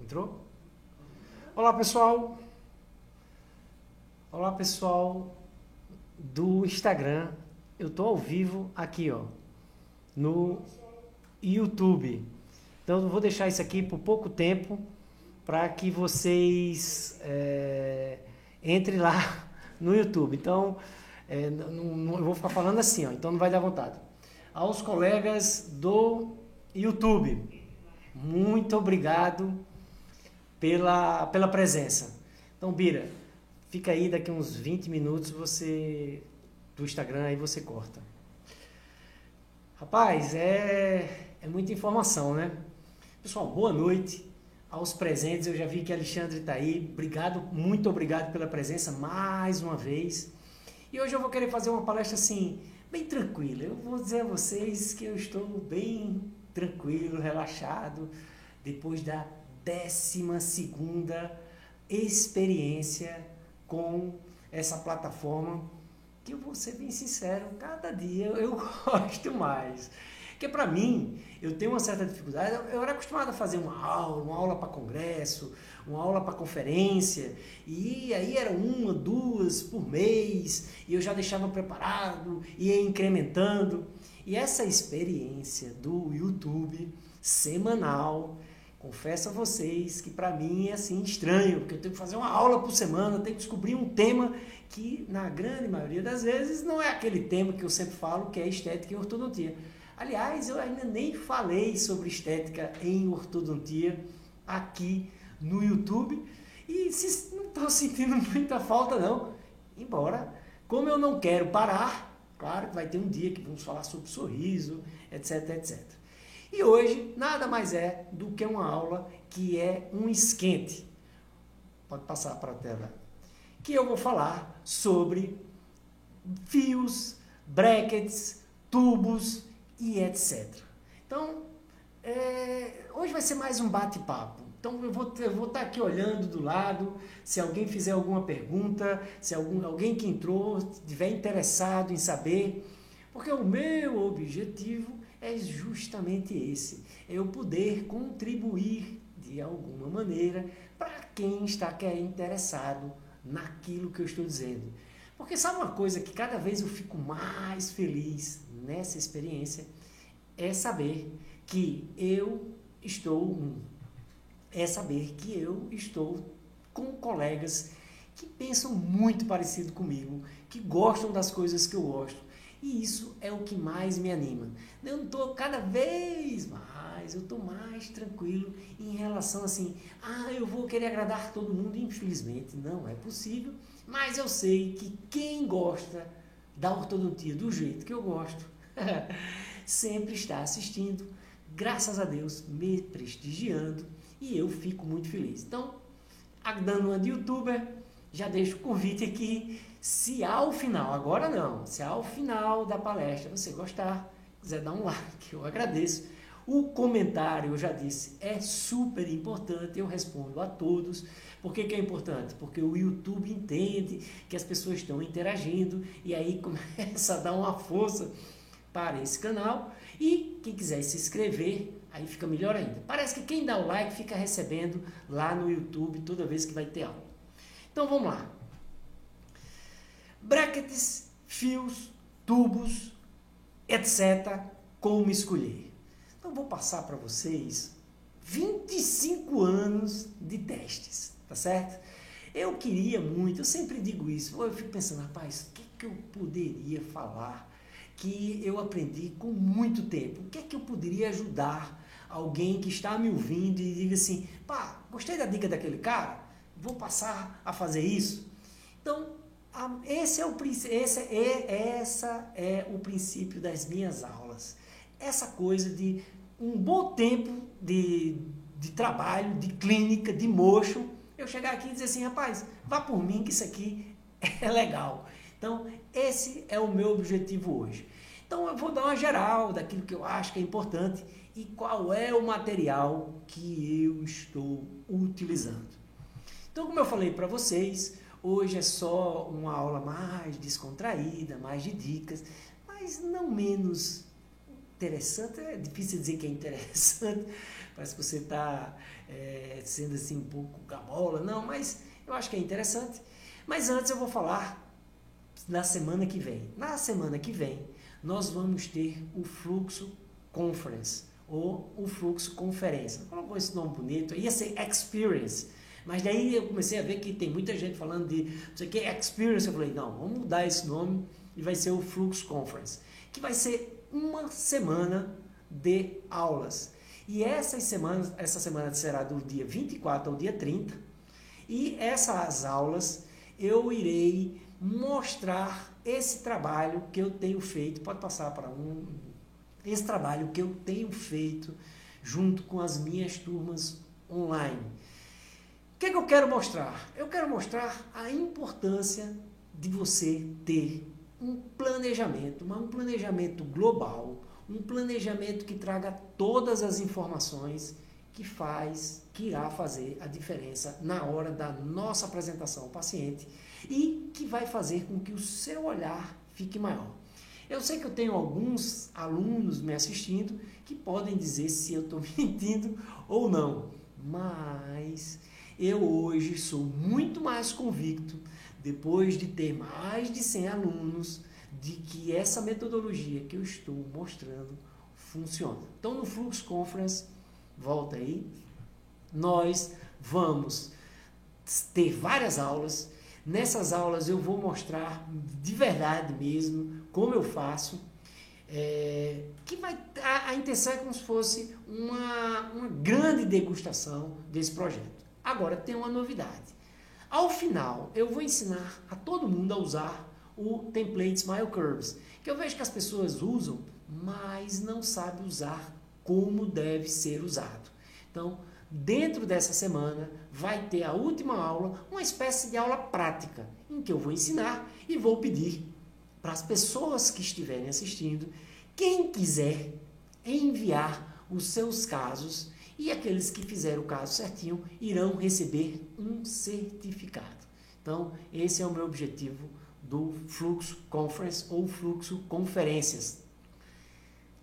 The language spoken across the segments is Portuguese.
Entrou? Olá, pessoal. Olá, pessoal do Instagram. Eu tô ao vivo aqui, ó, no YouTube. Então, eu vou deixar isso aqui por pouco tempo para que vocês entrem lá no YouTube. Então, eu vou ficar falando assim, ó, então não vai dar vontade. Aos colegas do YouTube, muito obrigado pela presença. Então, Bira, fica aí, daqui uns 20 minutos do Instagram, aí você corta. Rapaz, é muita informação, né? Pessoal, boa noite aos presentes. Eu já vi que Alexandre está aí. Obrigado, muito obrigado pela presença mais uma vez. E hoje eu vou querer fazer uma palestra assim, bem tranquila. Eu vou dizer a vocês que eu estou bem tranquilo, relaxado, depois da 12ª experiência com essa plataforma, que eu vou ser bem sincero, cada dia eu gosto mais. Porque para mim, eu tenho uma certa dificuldade, eu era acostumado a fazer uma aula para congresso, uma aula para conferência, e aí era uma, duas por mês, e eu já deixava preparado, ia incrementando. E essa experiência do YouTube semanal, confesso a vocês que para mim é assim estranho, porque eu tenho que fazer uma aula por semana, eu tenho que descobrir um tema que na grande maioria das vezes não é aquele tema que eu sempre falo, que é estética e ortodontia. Aliás, eu ainda nem falei sobre estética em ortodontia aqui no YouTube e não estou sentindo muita falta não, embora, como eu não quero parar, claro que vai ter um dia que vamos falar sobre sorriso, etc, etc. E hoje nada mais é do que uma aula que é um esquente. Pode passar para a tela. Que eu vou falar sobre fios, brackets, tubos e etc. Então, hoje vai ser mais um bate-papo. Então eu vou estar aqui olhando do lado, se alguém fizer alguma pergunta, se alguém que entrou estiver interessado em saber, porque o meu objetivo é justamente esse, é eu poder contribuir de alguma maneira para quem está interessado naquilo que eu estou dizendo. Porque sabe uma coisa que cada vez eu fico mais feliz nessa experiência, é saber que eu estou com colegas que pensam muito parecido comigo, que gostam das coisas que eu gosto. E isso é o que mais me anima. Eu estou cada vez mais, eu estou mais tranquilo em relação assim, eu vou querer agradar todo mundo, infelizmente não é possível, mas eu sei que quem gosta da ortodontia do jeito que eu gosto, sempre está assistindo, graças a Deus, me prestigiando, e eu fico muito feliz. Então, dando uma de youtuber, já deixo o convite aqui, se ao final, agora não, se ao final da palestra você gostar, quiser dar um like, eu agradeço. O comentário, eu já disse, é super importante, eu respondo a todos. Por que é importante? Porque o YouTube entende que as pessoas estão interagindo e aí começa a dar uma força para esse canal. E quem quiser se inscrever, aí fica melhor ainda. Parece que quem dá o like fica recebendo lá no YouTube toda vez que vai ter aula. Então vamos lá. Brackets, fios, tubos, etc. Como escolher. Então vou passar para vocês 25 anos de testes, tá certo? Eu queria muito, eu sempre digo isso, eu fico pensando, rapaz, o que eu poderia falar que eu aprendi com muito tempo? O que é que eu poderia ajudar alguém que está me ouvindo e diga assim, gostei da dica daquele cara, vou passar a fazer isso? Então, esse é o princípio das minhas aulas. Essa coisa de um bom tempo de trabalho, de clínica, de mocho, eu chegar aqui e dizer assim, rapaz, vá por mim que isso aqui é legal. Então, esse é o meu objetivo hoje. Então, eu vou dar uma geral daquilo que eu acho que é importante e qual é o material que eu estou utilizando. Então, como eu falei para vocês, hoje é só uma aula mais descontraída, mais de dicas, mas não menos interessante, é difícil dizer que é interessante, parece que você está sendo assim um pouco gabola, não, mas eu acho que é interessante. Mas antes eu vou falar da semana que vem. Na semana que vem, nós vamos ter o Fluxo Conference, ou o Fluxo Conferência. Colocou esse nome bonito, ia ser Experience, mas daí eu comecei a ver que tem muita gente falando de, não sei o que, Experience, eu falei, não, vamos mudar esse nome e vai ser o Fluxo Conference, que vai ser uma semana de aulas. E essa semana será do dia 24 ao dia 30, e essas aulas eu irei mostrar esse trabalho que eu tenho feito, pode passar para esse trabalho que eu tenho feito junto com as minhas turmas online. O que é que eu quero mostrar? Eu quero mostrar a importância de você ter um planejamento, um planejamento global, um planejamento que traga todas as informações que irá fazer a diferença na hora da nossa apresentação ao paciente e que vai fazer com que o seu olhar fique maior. Eu sei que eu tenho alguns alunos me assistindo que podem dizer se eu estou mentindo ou não, mas eu hoje sou muito mais convicto, depois de ter mais de 100 alunos, de que essa metodologia que eu estou mostrando funciona. Então, no Fluxo Conference, volta aí, nós vamos ter várias aulas. Nessas aulas eu vou mostrar de verdade mesmo como eu faço, a intenção é como se fosse uma grande degustação desse projeto. Agora tem uma novidade. Ao final eu vou ensinar a todo mundo a usar o template Smile Curves, que eu vejo que as pessoas usam, mas não sabem usar como deve ser usado. Então, dentro dessa semana vai ter a última aula, uma espécie de aula prática, em que eu vou ensinar e vou pedir para as pessoas que estiverem assistindo, quem quiser enviar os seus casos, e aqueles que fizeram o caso certinho irão receber um certificado. Então, esse é o meu objetivo do Fluxo Conference ou Fluxo Conferências.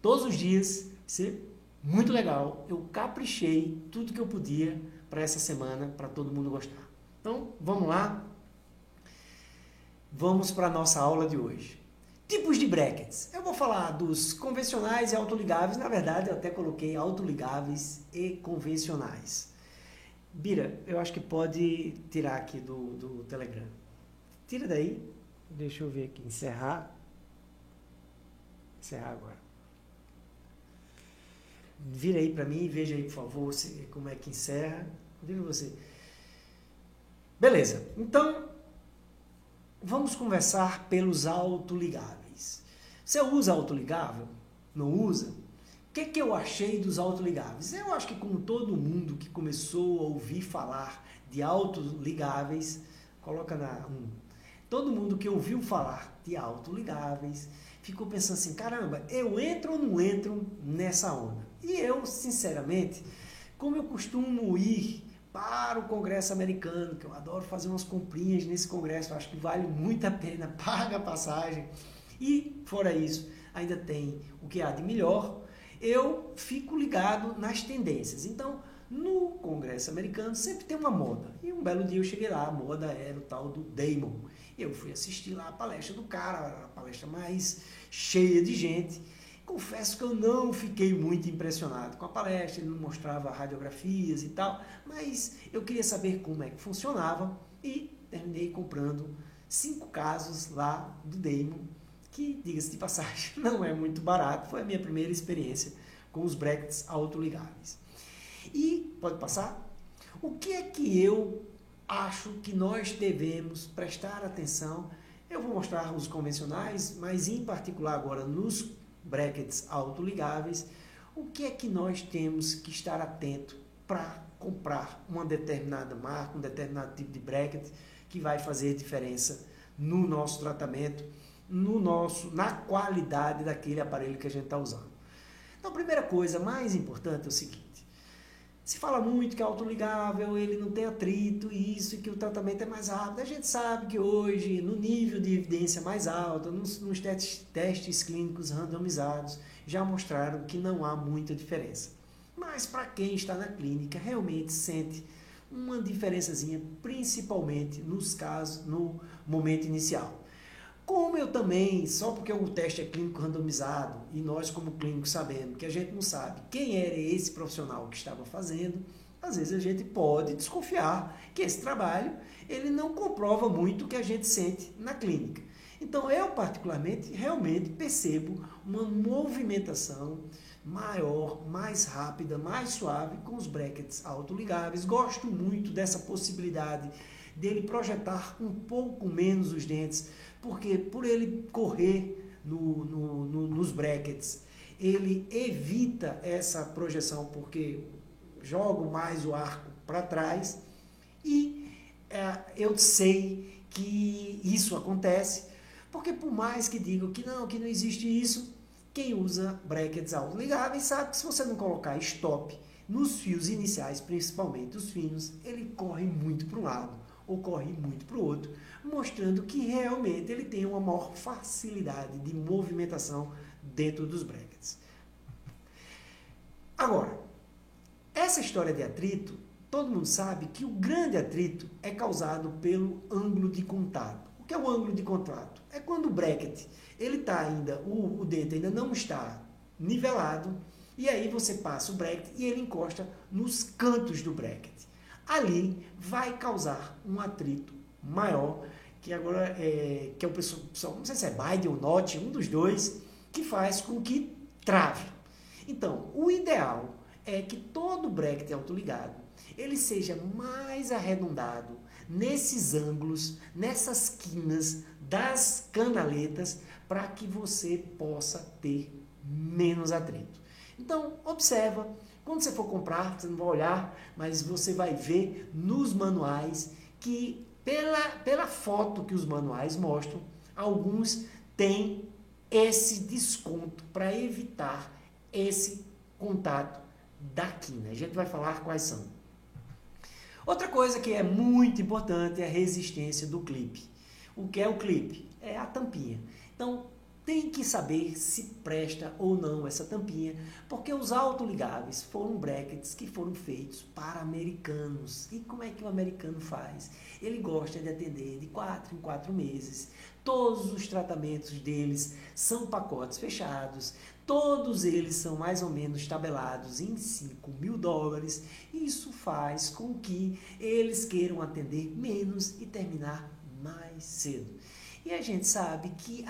Todos os dias, ser muito legal, eu caprichei tudo que eu podia para essa semana, para todo mundo gostar. Então, vamos lá. Vamos para a nossa aula de hoje. Tipos de brackets. Eu vou falar dos convencionais e autoligáveis. Na verdade, eu até coloquei autoligáveis e convencionais. Bira, eu acho que pode tirar aqui do Telegram. Tira daí. Deixa eu ver aqui. Encerrar. Encerrar agora. Vira aí para mim e veja aí, por favor, como é que encerra. Diga você. Beleza. Então, vamos conversar pelos autoligáveis. Você usa autoligável? Não usa? O que eu achei dos autoligáveis? Eu acho que como todo mundo que começou a ouvir falar de autoligáveis, coloca na 1. Todo mundo que ouviu falar de autoligáveis ficou pensando assim, caramba, eu entro ou não entro nessa onda? E eu, sinceramente, como eu costumo ir para o Congresso americano, que eu adoro fazer umas comprinhas nesse congresso, eu acho que vale muito a pena, paga a passagem, e fora isso, ainda tem o que há de melhor, eu fico ligado nas tendências. Então, no Congresso americano sempre tem uma moda, e um belo dia eu cheguei lá, a moda era o tal do Damon. Eu fui assistir lá a palestra do cara, a palestra mais cheia de gente. Confesso que eu não fiquei muito impressionado com a palestra, ele não mostrava radiografias e tal, mas eu queria saber como é que funcionava e terminei comprando 5 casos lá do Damon, que, diga-se de passagem, não é muito barato, foi a minha primeira experiência com os brackets autoligáveis. E, pode passar? O que é que eu acho que nós devemos prestar atenção? Eu vou mostrar os convencionais, mas em particular agora nos brackets autoligáveis, o que é que nós temos que estar atento para comprar uma determinada marca, um determinado tipo de bracket que vai fazer diferença no nosso tratamento, na qualidade daquele aparelho que a gente está usando. Então, a primeira coisa mais importante é o seguinte: Se fala muito que é autoligável, ele não tem atrito, isso, e que o tratamento é mais rápido. A gente sabe que hoje, no nível de evidência mais alto, nos testes clínicos randomizados, já mostraram que não há muita diferença. Mas para quem está na clínica, realmente sente uma diferençazinha, principalmente nos casos, no momento inicial. Como eu também, só porque o teste é clínico randomizado e nós como clínicos sabemos que a gente não sabe quem era esse profissional que estava fazendo, às vezes a gente pode desconfiar que esse trabalho ele não comprova muito o que a gente sente na clínica. Então eu particularmente realmente percebo uma movimentação maior, mais rápida, mais suave com os brackets autoligáveis. Gosto muito dessa possibilidade dele projetar um pouco menos os dentes, porque por ele correr nos brackets, ele evita essa projeção, porque jogo mais o arco para trás e eu sei que isso acontece, porque por mais que digam que não existe isso, quem usa brackets autoligáveis sabe que se você não colocar stop nos fios iniciais, principalmente os finos, ele corre muito para um lado ou corre muito para o outro, mostrando que realmente ele tem uma maior facilidade de movimentação dentro dos brackets. Agora, essa história de atrito, todo mundo sabe que o grande atrito é causado pelo ângulo de contato. O que é o ângulo de contato? É quando o bracket, ele tá ainda, o dente ainda não está nivelado, e aí você passa o bracket e ele encosta nos cantos do bracket. Ali vai causar um atrito maior, que agora que é o pessoal, não sei se é Biden ou Not, um dos dois, que faz com que trave. Então, o ideal é que todo bracket autoligado ele seja mais arredondado nesses ângulos, nessas quinas das canaletas, para que você possa ter menos atrito. Então, observa. Quando você for comprar, você não vai olhar, mas você vai ver nos manuais que, pela foto que os manuais mostram, alguns têm esse desconto para evitar esse contato da quina. A gente vai falar quais são. Outra coisa que é muito importante é a resistência do clipe. O que é o clipe? É a tampinha. Então, tem que saber se presta ou não essa tampinha, porque os autoligáveis foram brackets que foram feitos para americanos. E como é que o americano faz? Ele gosta de atender de 4 em 4 meses. Todos os tratamentos deles são pacotes fechados. Todos eles são mais ou menos tabelados em $5.000. Isso faz com que eles queiram atender menos e terminar mais cedo. E a gente sabe que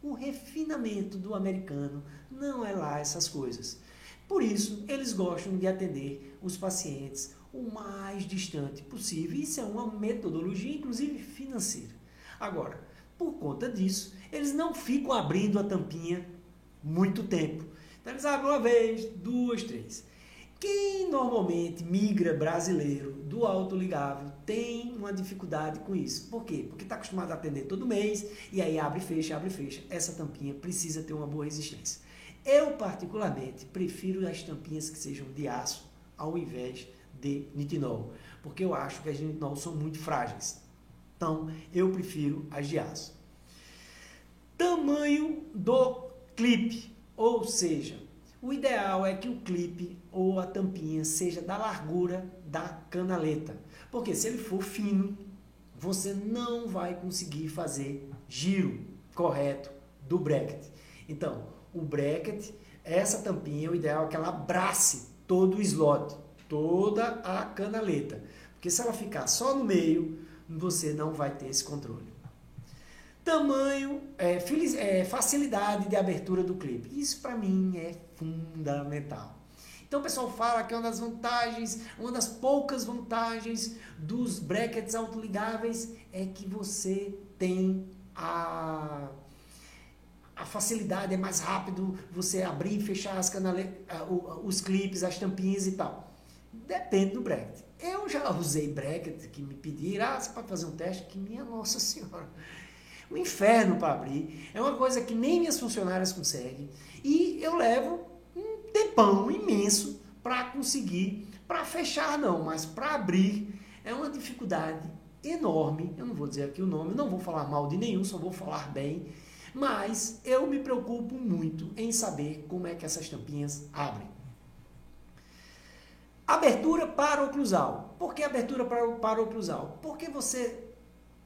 o refinamento do americano não é lá essas coisas. Por isso, eles gostam de atender os pacientes o mais distante possível. Isso é uma metodologia, inclusive financeira. Agora, por conta disso, eles não ficam abrindo a tampinha muito tempo. Então, eles abrem uma vez, 2, 3. Quem normalmente migra brasileiro do autoligável tem uma dificuldade com isso. Por quê? Porque está acostumado a atender todo mês e aí abre e fecha, abre e fecha. Essa tampinha precisa ter uma boa resistência. Eu, particularmente, prefiro as tampinhas que sejam de aço ao invés de nitinol, porque eu acho que as de nitinol são muito frágeis. Então, eu prefiro as de aço. Tamanho do clipe, ou seja, o ideal é que o clipe ou a tampinha seja da largura da canaleta, porque se ele for fino, você não vai conseguir fazer giro correto do bracket. Então, o bracket, essa tampinha, o ideal é que ela abrace todo o slot, toda a canaleta, porque se ela ficar só no meio, você não vai ter esse controle. Tamanho, facilidade de abertura do clipe. Isso para mim é fundamental. Então o pessoal fala que uma das vantagens, uma das poucas vantagens dos brackets autoligáveis é que você tem a facilidade, é mais rápido você abrir e fechar as os clipes, as tampinhas e tal. Depende do bracket. Eu já usei bracket que me pediram, você pode fazer um teste? Que minha Nossa Senhora, um inferno para abrir, é uma coisa que nem minhas funcionárias conseguem, e eu levo um tempão imenso para conseguir, para fechar não, mas para abrir é uma dificuldade enorme. Eu não vou dizer aqui o nome, não vou falar mal de nenhum, só vou falar bem, mas eu me preocupo muito em saber como é que essas tampinhas abrem. Abertura para-oclusal. Por que abertura para-oclusal? Porque você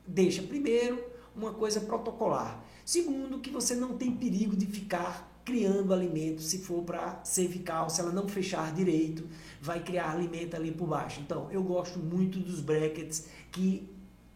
deixa, primeiro, uma coisa protocolar. Segundo, que você não tem perigo de ficar criando alimento se for para cervical, se ela não fechar direito, vai criar alimento ali por baixo. Então, eu gosto muito dos brackets que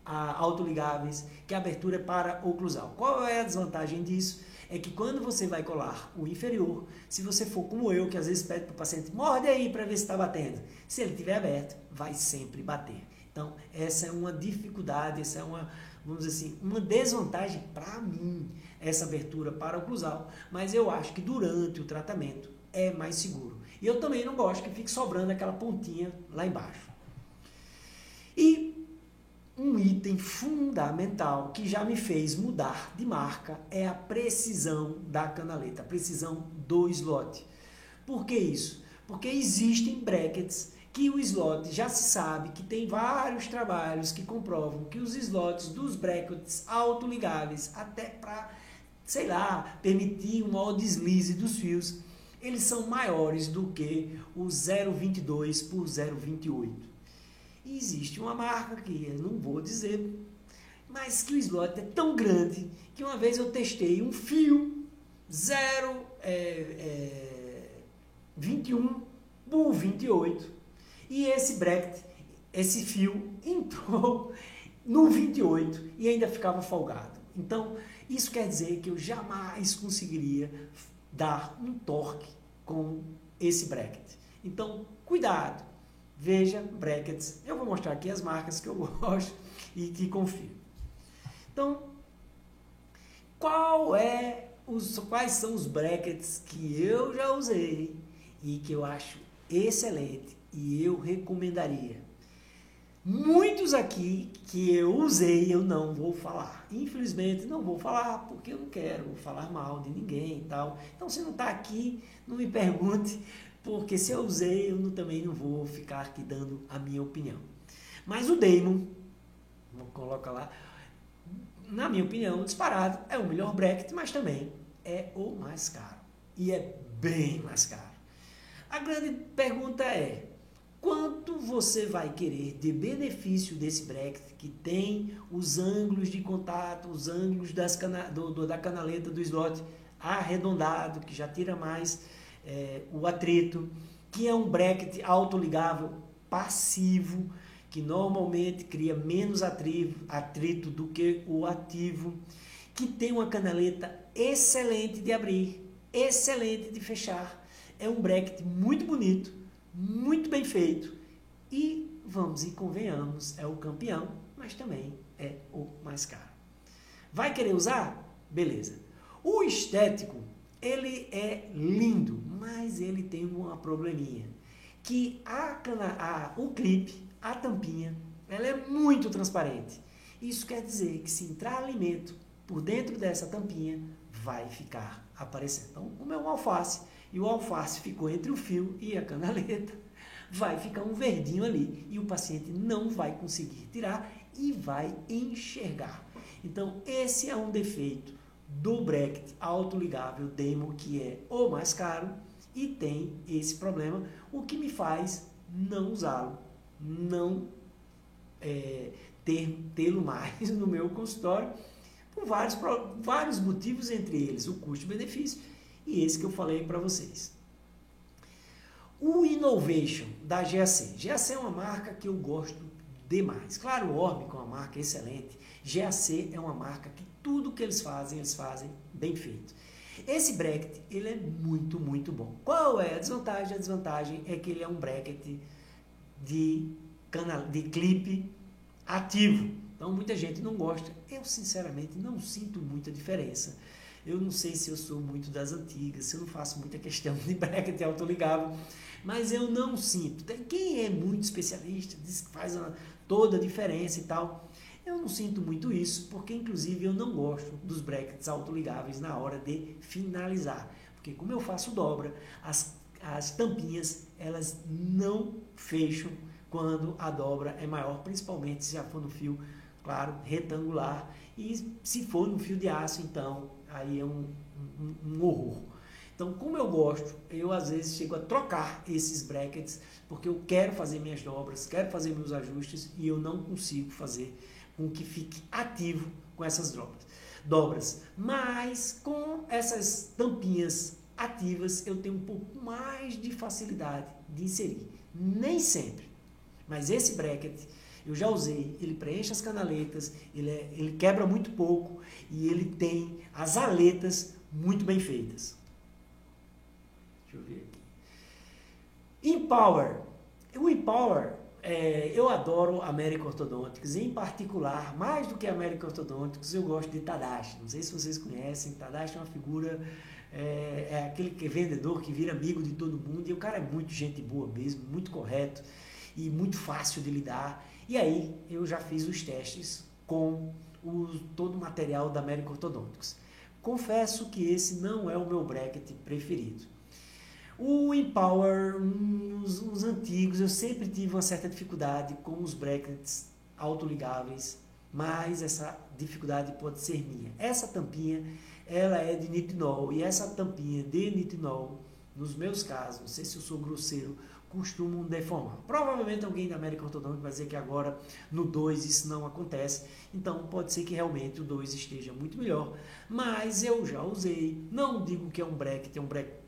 autoligáveis, que a abertura é para-oclusal. Qual é a desvantagem disso? É que quando você vai colar o inferior, se você for como eu, que às vezes pede para o paciente, morde aí para ver se está batendo. Se ele estiver aberto, vai sempre bater. Então, essa é uma dificuldade, essa é uma, vamos dizer assim, uma desvantagem para mim, essa abertura para-oclusal, mas eu acho que durante o tratamento é mais seguro. E eu também não gosto que fique sobrando aquela pontinha lá embaixo. E um item fundamental que já me fez mudar de marca é a precisão da canaleta, a precisão do slot. Por que isso? Porque existem brackets que o slot já se sabe que tem vários trabalhos que comprovam que os slots dos brackets autoligáveis, até para, sei lá, permitir um maior deslize dos fios, eles são maiores do que o 0,22 por 0,28. E existe uma marca que eu não vou dizer, mas que o slot é tão grande que uma vez eu testei um fio 0,21 por 28 e esse bracket, esse fio entrou no 28 e ainda ficava folgado. Então, isso quer dizer que eu jamais conseguiria dar um torque com esse bracket. Então, cuidado! Veja brackets. Eu vou mostrar aqui as marcas que eu gosto e que confio. Então, quais são os brackets que eu já usei e que eu acho excelente e eu recomendaria? Muitos aqui que eu usei eu não vou falar. Infelizmente não vou falar porque eu não quero falar mal de ninguém e tal. Então, se não está aqui, não me pergunte, porque se eu usei, eu também não vou ficar aqui dando a minha opinião. Mas o Damon, vou colocar lá, na minha opinião, disparado, é o melhor bracket, mas também é o mais caro. E é bem mais caro. A grande pergunta é, quanto você vai querer de benefício desse bracket que tem os ângulos de contato, os ângulos da canaleta do slot arredondado, que já tira mais o atrito, que é um bracket autoligável passivo, que normalmente cria menos atrito do que o ativo, que tem uma canaleta excelente de abrir, excelente de fechar. É um bracket muito bonito, muito bem feito e, vamos e convenhamos, é o campeão, mas também é o mais caro. Vai querer usar? Beleza. O estético, ele é lindo, mas ele tem uma probleminha, que o clipe, a tampinha, ela é muito transparente. Isso quer dizer que se entrar alimento por dentro dessa tampinha, vai ficar aparecendo. Então, como é um alface, e o alface ficou entre o fio e a canaleta, vai ficar um verdinho ali, e o paciente não vai conseguir tirar e vai enxergar. Então, esse é um defeito do bracket autoligável Damon, que é o mais caro e tem esse problema, o que me faz não usá-lo, não tê-lo mais no meu consultório, por vários motivos, entre eles o custo-benefício e esse que eu falei para vocês. O Innovation da GAC. GAC é uma marca que eu gosto demais. Claro, o Orbic é uma marca excelente. GAC é uma marca que tudo que eles fazem bem feito. Esse bracket, ele é muito, muito bom. Qual é a desvantagem? A desvantagem é que ele é um bracket de clipe ativo. Então, muita gente não gosta. Eu, sinceramente, não sinto muita diferença. Eu não sei se eu sou muito das antigas, se eu não faço muita questão de bracket autoligável, mas eu não sinto. Quem é muito especialista diz que faz toda a diferença e tal. Eu não sinto muito isso, porque inclusive eu não gosto dos brackets autoligáveis na hora de finalizar. Porque como eu faço dobra, as tampinhas, elas não fecham quando a dobra é maior, principalmente se já for no fio, claro, retangular. E se for no fio de aço, então, aí é um horror. Então, como eu gosto, eu às vezes chego a trocar esses brackets, porque eu quero fazer minhas dobras, quero fazer meus ajustes e eu não consigo fazer com que fique ativo com essas dobras. Mas com essas tampinhas ativas, eu tenho um pouco mais de facilidade de inserir. Nem sempre, mas esse bracket eu já usei, ele preenche as canaletas, ele quebra muito pouco e ele tem as aletas muito bem feitas. Deixa eu ver aqui. Empower. O Empower, eu adoro American Orthodontics, em particular, mais do que American Orthodontics, eu gosto de Tadashi. Não sei se vocês conhecem, Tadashi é uma figura, aquele que é vendedor que vira amigo de todo mundo, e o cara é muito gente boa mesmo, muito correto e muito fácil de lidar. E aí eu já fiz os testes com todo o material da American Orthodontics. Confesso que esse não é o meu bracket preferido. O Empower, os antigos, eu sempre tive uma certa dificuldade com os brackets autoligáveis, mas essa dificuldade pode ser minha. Essa tampinha, ela é de nitinol, e essa tampinha de nitinol, nos meus casos, não sei se eu sou grosseiro, costumam deformar. Provavelmente alguém da American Orthodontics vai dizer que agora no 2 isso não acontece, então pode ser que realmente o 2 esteja muito melhor, mas eu já usei, não digo que é um bracket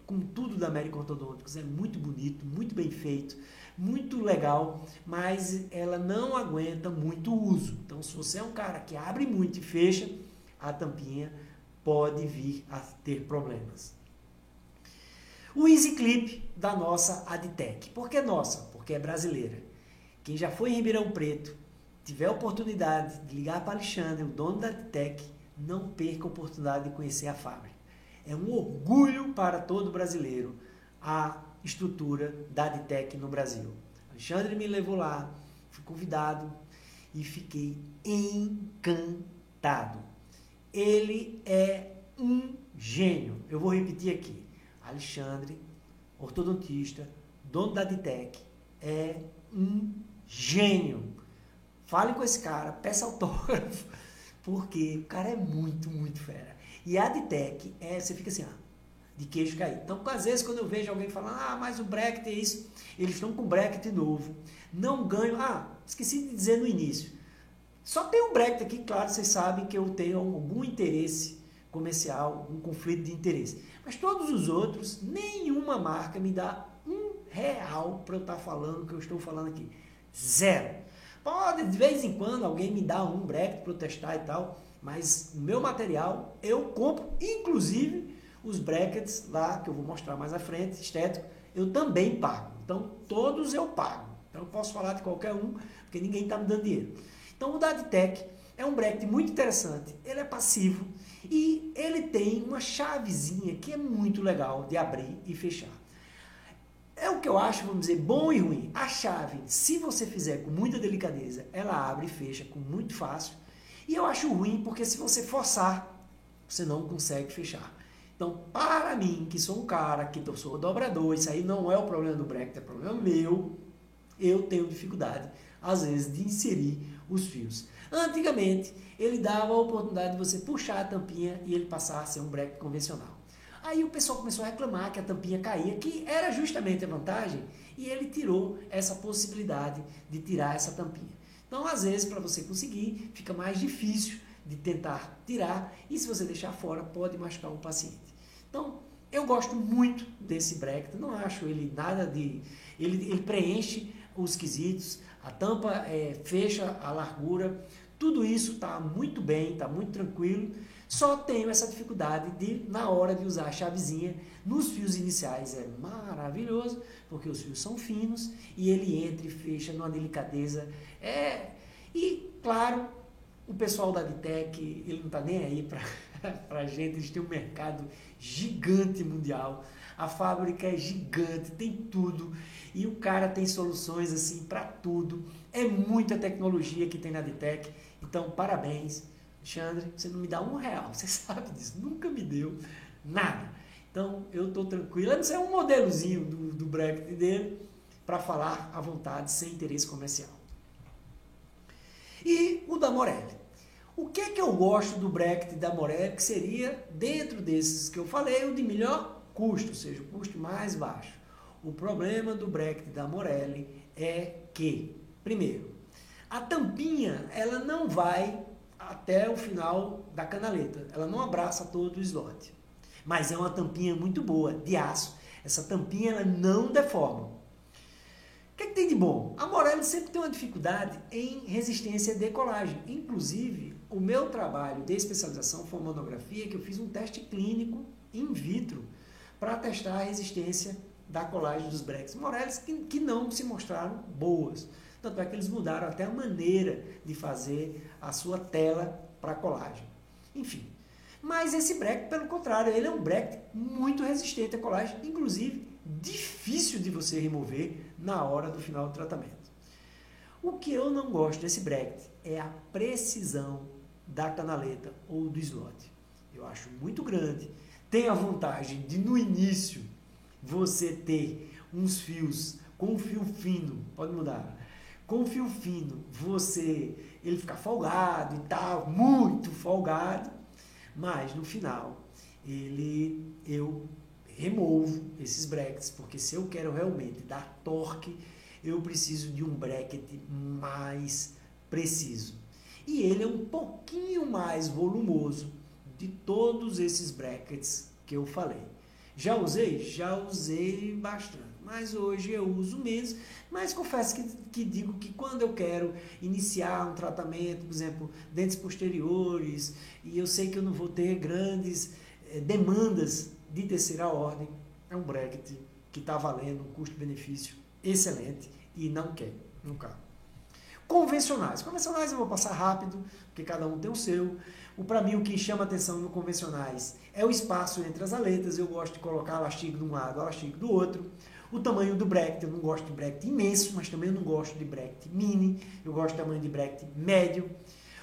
com tudo da American Orthodontics, é muito bonito, muito bem feito, muito legal, mas ela não aguenta muito uso. Então, se você é um cara que abre muito e fecha, a tampinha pode vir a ter problemas. O Easy Clip da nossa Aditec. Por que nossa? Porque é brasileira. Quem já foi em Ribeirão Preto, tiver a oportunidade de ligar para Alexandre, o dono da Aditec, não perca a oportunidade de conhecer a fábrica. É um orgulho para todo brasileiro a estrutura da Aditec no Brasil. Alexandre me levou lá, fui convidado e fiquei encantado. Ele é um gênio. Eu vou repetir aqui. Alexandre, ortodontista, dono da Aditec, é um gênio. Fale com esse cara, peça autógrafo, porque o cara é muito, muito fera. E a Aditec, você fica assim, de queixo caído. Então, às vezes, quando eu vejo alguém falando, mas o bracket é isso, eles estão com bracket novo, não ganham, esqueci de dizer no início, só tem um bracket aqui, claro, vocês sabem que eu tenho algum interesse comercial, um conflito de interesse. Mas todos os outros, nenhuma marca me dá R$1 para eu estar falando o que eu estou falando aqui. Zero. Pode, de vez em quando, alguém me dá um bracket para eu testar e tal, mas o meu material eu compro, inclusive os brackets lá, que eu vou mostrar mais à frente, estético, eu também pago. Então, todos eu pago. Então, eu posso falar de qualquer um, porque ninguém está me dando dinheiro. Então, o da Aditec é um bracket muito interessante, ele é passivo e ele tem uma chavezinha que é muito legal de abrir e fechar. É o que eu acho, vamos dizer, bom e ruim. A chave, se você fizer com muita delicadeza, ela abre e fecha com muito fácil. E eu acho ruim porque se você forçar, você não consegue fechar. Então, para mim, que sou um cara que sou dobrador, isso aí não é o problema do bracket, é problema meu, eu tenho dificuldade, às vezes, de inserir os fios. Antigamente, ele dava a oportunidade de você puxar a tampinha e ele passar a ser um bracket convencional. Aí o pessoal começou a reclamar que a tampinha caía, que era justamente a vantagem, e ele tirou essa possibilidade de tirar essa tampinha. Então, às vezes, para você conseguir, fica mais difícil de tentar tirar, e se você deixar fora, pode machucar um paciente. Então, eu gosto muito desse bracket, não acho ele nada de... Ele preenche os quesitos, a tampa fecha a largura, tudo isso está muito bem, está muito tranquilo, só tenho essa dificuldade de, na hora de usar a chavezinha, nos fios iniciais é maravilhoso, porque os fios são finos e ele entra e fecha numa delicadeza. E, claro, o pessoal da Aditec, ele não está nem aí para a gente, eles têm um mercado gigante mundial, a fábrica é gigante, tem tudo, e o cara tem soluções assim para tudo, é muita tecnologia que tem na Aditec, então parabéns, Alexandre, você não me dá R$1, você sabe disso, nunca me deu nada. Então, eu estou tranquilo. Esse é um modelozinho do bracket dele para falar à vontade, sem interesse comercial. E o da Morelli. O que é que eu gosto do bracket da Morelli, que seria, dentro desses que eu falei, o de melhor custo, ou seja, o custo mais baixo. O problema do bracket da Morelli é que, primeiro, a tampinha ela não vai até o final da canaleta, ela não abraça todo o slot. Mas é uma tampinha muito boa, de aço. Essa tampinha ela não deforma. O que é que tem de bom? A Morelli sempre tem uma dificuldade em resistência de colagem. Inclusive, o meu trabalho de especialização foi uma monografia que eu fiz um teste clínico in vitro para testar a resistência da colagem dos brackets Morelli que não se mostraram boas. Tanto é que eles mudaram até a maneira de fazer a sua tela para colagem. Enfim. Mas esse bracket, pelo contrário, ele é um bracket muito resistente à colagem, inclusive difícil de você remover na hora do final do tratamento. O que eu não gosto desse bracket é a precisão da canaleta ou do slot. Eu acho muito grande. Tem a vantagem de, no início, você ter uns fios com fio fino, pode mudar, com fio fino, ele fica folgado e tal, muito folgado, mas no final eu removo esses brackets, porque se eu quero realmente dar torque, eu preciso de um bracket mais preciso. E ele é um pouquinho mais volumoso de todos esses brackets que eu falei. Já usei? Já usei bastante, mas hoje eu uso menos, mas confesso que digo que quando eu quero iniciar um tratamento, por exemplo, dentes posteriores, e eu sei que eu não vou ter grandes demandas de terceira ordem, é um bracket que está valendo um custo-benefício excelente e não quer no carro. Convencionais eu vou passar rápido, porque cada um tem o seu. Para mim, o que chama atenção no convencionais é o espaço entre as aletas. Eu gosto de colocar elastique de um lado, elastique do outro. O tamanho do bracket, eu não gosto de bracket imenso, mas também eu não gosto de bracket mini. Eu gosto de tamanho de bracket médio.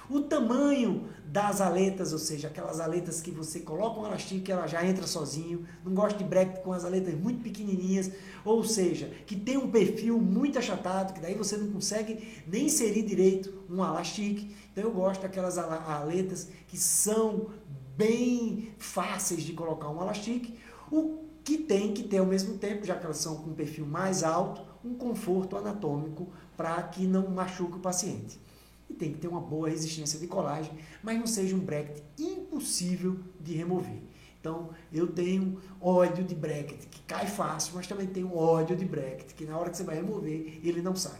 O tamanho das aletas, ou seja, aquelas aletas que você coloca um elastique e ela já entra sozinho. Não gosto de bracket com as aletas muito pequenininhas, ou seja, que tem um perfil muito achatado, que daí você não consegue nem inserir direito um elastique. Então eu gosto daquelas aletas que são bem fáceis de colocar um elastique, o que tem que ter ao mesmo tempo, já que elas são com um perfil mais alto, um conforto anatômico para que não machuque o paciente. E tem que ter uma boa resistência de colagem, mas não seja um bracket impossível de remover. Então, eu tenho ódio de bracket que cai fácil, mas também tenho ódio de bracket que na hora que você vai remover, ele não sai.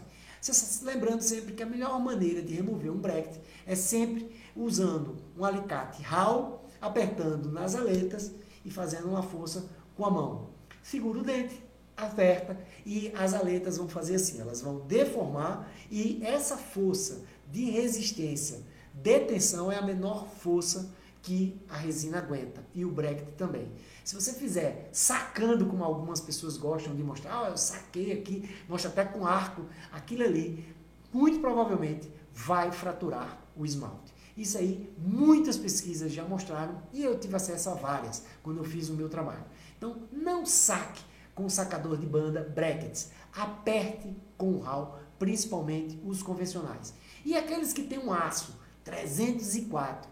Lembrando sempre que a melhor maneira de remover um bracket é sempre usando um alicate RAL, apertando nas aletas e fazendo uma força com a mão. Segura o dente, aperta e as aletas vão fazer assim, elas vão deformar e essa força de resistência, de tensão é a menor força que a resina aguenta e o bracket também. Se você fizer sacando, como algumas pessoas gostam de mostrar, eu saquei aqui, mostra até com arco, aquilo ali, muito provavelmente vai fraturar o esmalte. Isso aí, muitas pesquisas já mostraram e eu tive acesso a várias quando eu fiz o meu trabalho. Então, não saque com o sacador de banda brackets, aperte com o RAL, principalmente os convencionais. E aqueles que tem um aço 304,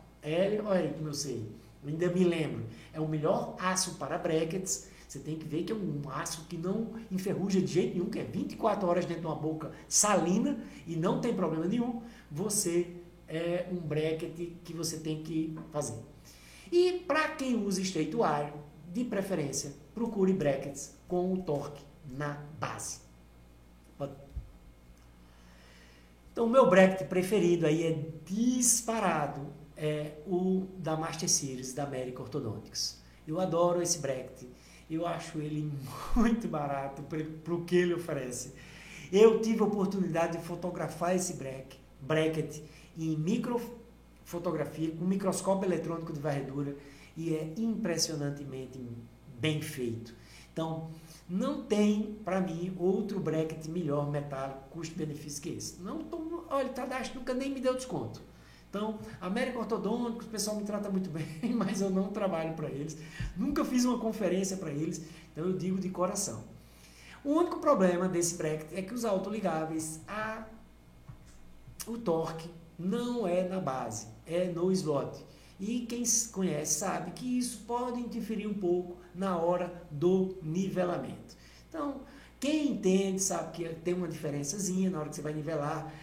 olha aí como eu sei, eu ainda me lembro, é o melhor aço para brackets. Você tem que ver que é um aço que não enferruja de jeito nenhum, que é 24 horas dentro de uma boca salina e não tem problema nenhum. Você é um bracket que você tem que fazer. E para quem usa estreituário, de preferência, procure brackets com o torque na base. Então, o meu bracket preferido aí é disparado, é o da Master Series, da América Orthodontics. Eu adoro esse bracket, eu acho ele muito barato para o que ele oferece. Eu tive a oportunidade de fotografar esse bracket em microfotografia, com microscópio eletrônico de varredura, e é impressionantemente bem feito. Então, não tem, para mim, outro bracket melhor metálico, custo-benefício que esse. Olha, o Tadashi nunca nem me deu desconto. Então, América Ortodôntica, o pessoal me trata muito bem, mas eu não trabalho para eles. Nunca fiz uma conferência para eles, então eu digo de coração. O único problema desse bracket é que os autoligáveis, o torque não é na base, é no slot. E quem conhece sabe que isso pode interferir um pouco na hora do nivelamento. Então, quem entende sabe que tem uma diferençazinha na hora que você vai nivelar,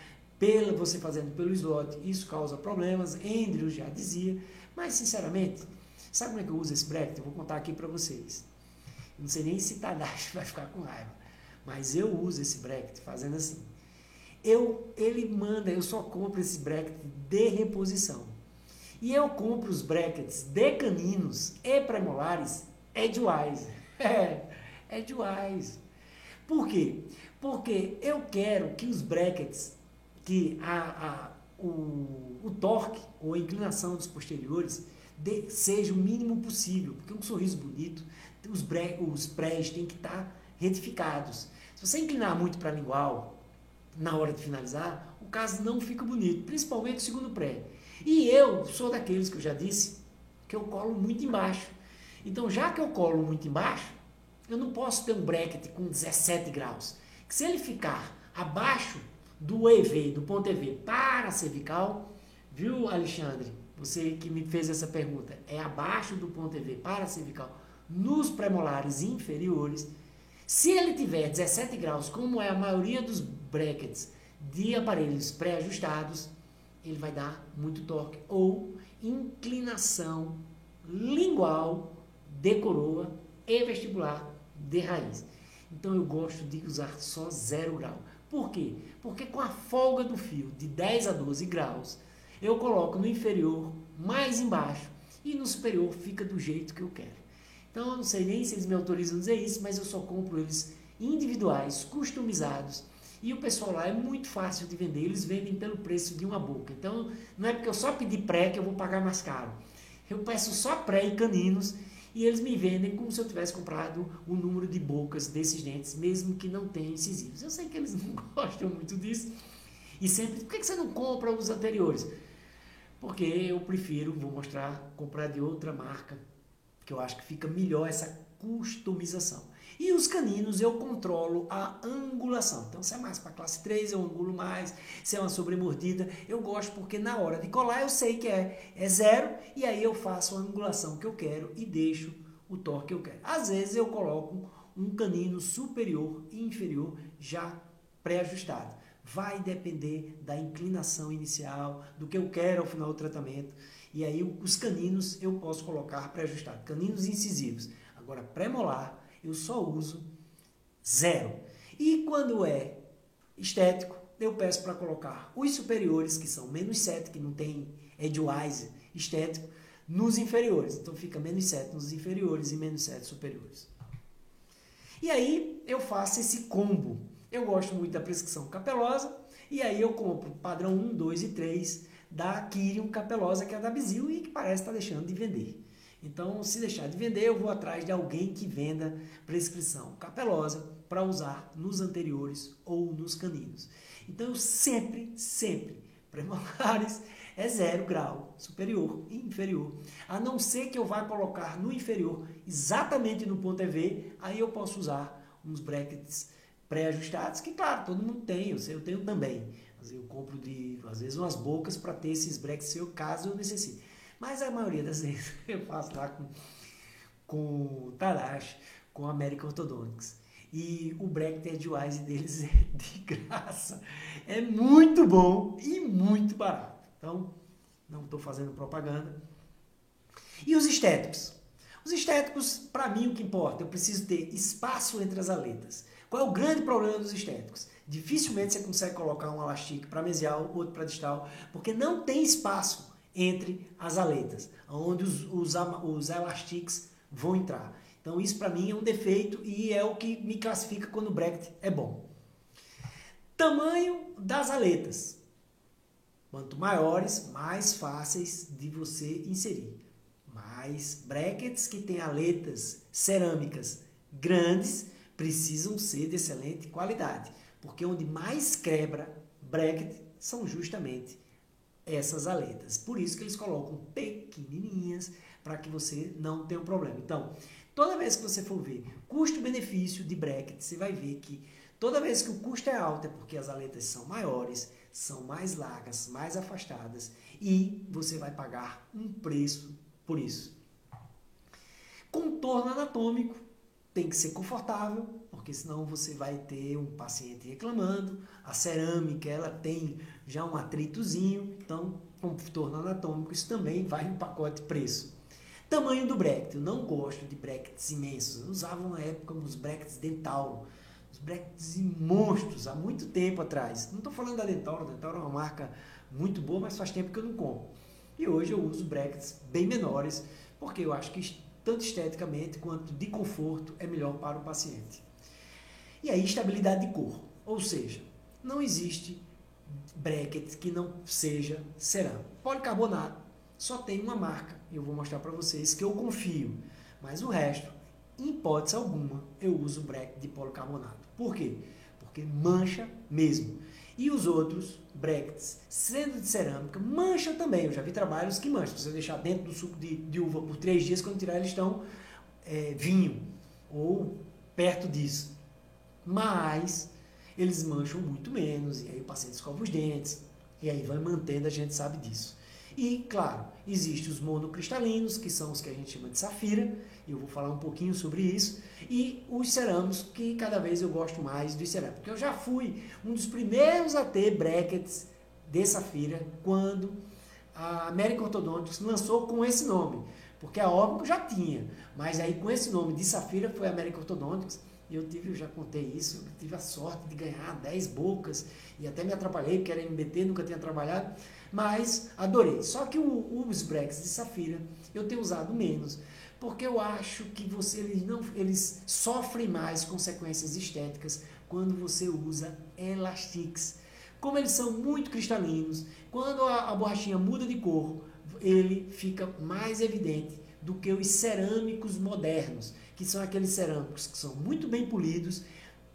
você fazendo pelo slot, isso causa problemas. Andrew já dizia, mas sinceramente, sabe como é que eu uso esse bracket? Eu vou contar aqui para vocês. Não sei nem se Tadashi vai ficar com raiva, mas eu uso esse bracket fazendo assim. Eu só compro esse bracket de reposição. E eu compro os brackets de caninos e premolares edgewise. Edgewise. Por quê? Porque eu quero que os brackets, que o torque ou a inclinação dos posteriores seja o mínimo possível. Porque um sorriso bonito, os prés têm que estar retificados. Se você inclinar muito para lingual na hora de finalizar, o caso não fica bonito, principalmente o segundo pré. E eu sou daqueles que eu já disse que eu colo muito embaixo. Então, já que eu colo muito embaixo, eu não posso ter um bracket com 17 graus. Que se ele ficar abaixo do EV, do ponto EV para a cervical, viu, Alexandre? Você que me fez essa pergunta, é abaixo do ponto EV para a cervical nos premolares inferiores. Se ele tiver 17 graus, como é a maioria dos brackets de aparelhos pré-ajustados, ele vai dar muito torque ou inclinação lingual de coroa e vestibular de raiz. Então eu gosto de usar só 0 grau. Por quê? Porque com a folga do fio de 10 a 12 graus, eu coloco no inferior mais embaixo e no superior fica do jeito que eu quero. Então eu não sei nem se eles me autorizam a dizer isso, mas eu só compro eles individuais, customizados. E o pessoal lá é muito fácil de vender, eles vendem pelo preço de uma boca. Então, não é porque eu só pedi pré que eu vou pagar mais caro. Eu peço só pré e caninos e eles me vendem como se eu tivesse comprado o número de bocas desses dentes, mesmo que não tenham incisivos. Eu sei que eles não gostam muito disso. E sempre, por que você não compra os anteriores? Porque eu prefiro, vou mostrar, comprar de outra marca, que eu acho que fica melhor essa customização. E os caninos eu controlo a angulação. Então, se é mais para classe 3, eu angulo mais. Se é uma sobremordida, eu gosto porque na hora de colar eu sei que é 0 e aí eu faço a angulação que eu quero e deixo o torque que eu quero. Às vezes eu coloco um canino superior e inferior já pré-ajustado. Vai depender da inclinação inicial, do que eu quero ao final do tratamento. E aí os caninos eu posso colocar pré-ajustado. Caninos incisivos. Agora, pré-molar, eu só uso 0. E quando é estético, eu peço para colocar os superiores, que são -7, que não tem edgewise estético, nos inferiores. Então fica -7 nos inferiores e -7 superiores. E aí eu faço esse combo. Eu gosto muito da prescrição capelosa, e aí eu compro padrão 1, 2 e 3 da Quirium capelosa, que é da Bizil e que parece estar deixando de vender. Então, se deixar de vender, eu vou atrás de alguém que venda prescrição capelosa para usar nos anteriores ou nos caninos. Então, eu sempre, premolares é 0 grau, superior e inferior. A não ser que eu vá colocar no inferior, exatamente no ponto EV, aí eu posso usar uns brackets pré-ajustados, que claro, todo mundo tem, eu tenho também. Eu compro às vezes umas bocas para ter esses brackets, caso eu necessite. Mas a maioria das vezes eu faço lá com Tadashi, com American Orthodontics. E o bracket edgewise deles é de graça. É muito bom e muito barato. Então, não estou fazendo propaganda. E os estéticos? Os estéticos, para mim, o que importa, eu preciso ter espaço entre as aletas. Qual é o grande problema dos estéticos? Dificilmente você consegue colocar um elastique para mesial, outro para distal, porque não tem espaço entre as aletas, onde os elastiques vão entrar. Então isso para mim é um defeito e é o que me classifica quando o bracket é bom. Tamanho das aletas. Quanto maiores, mais fáceis de você inserir. Mas brackets que têm aletas cerâmicas grandes precisam ser de excelente qualidade, porque onde mais quebra bracket são justamente essas aletas. Por isso que eles colocam pequenininhas para que você não tenha um problema. Então, toda vez que você for ver custo-benefício de bracket, você vai ver que toda vez que o custo é alto é porque as aletas são maiores, são mais largas, mais afastadas e você vai pagar um preço por isso. Contorno anatômico tem que ser confortável, porque senão você vai ter um paciente reclamando. A cerâmica, ela tem já um atritozinho, então contorno anatômico, isso também vai no pacote preço. Tamanho do bracket, eu não gosto de brackets imensos, eu usava na época uns brackets Dentauro, uns brackets monstros, há muito tempo atrás. Não estou falando da Dentauro, a Dentauro é uma marca muito boa, mas faz tempo que eu não compro. E hoje eu uso brackets bem menores, porque eu acho que tanto esteticamente quanto de conforto é melhor para o paciente. E aí, estabilidade de cor, ou seja, não existe bracket que não seja cerâmico. Policarbonato só tem uma marca, e eu vou mostrar para vocês que eu confio, mas o resto, em hipótese alguma, eu uso bracket de policarbonato. Por quê? Porque mancha mesmo. E os outros brackets, sendo de cerâmica, mancham também. Eu já vi trabalhos que mancham. Se você deixar dentro do suco de uva por 3 dias, quando tirar eles estão vinho ou perto disso. Mas eles mancham muito menos, e aí o paciente escova os dentes, e aí vai mantendo, a gente sabe disso. E, claro, existem os monocristalinos, que são os que a gente chama de safira, eu vou falar um pouquinho sobre isso, e os cerâmicos, que cada vez eu gosto mais dos cerâmicos. Porque eu já fui um dos primeiros a ter brackets de safira, quando a American Orthodontics lançou com esse nome, porque a Orbico já tinha, mas aí com esse nome de safira foi a American Orthodontics. Eu já contei isso, eu tive a sorte de ganhar 10 bocas e até me atrapalhei, porque era MBT, nunca tinha trabalhado, mas adorei. Só que os brackets de safira eu tenho usado menos, porque eu acho que eles sofrem mais consequências estéticas quando você usa elastiques. Como eles são muito cristalinos, quando a borrachinha muda de cor, ele fica mais evidente do que os cerâmicos modernos, que são aqueles cerâmicos que são muito bem polidos,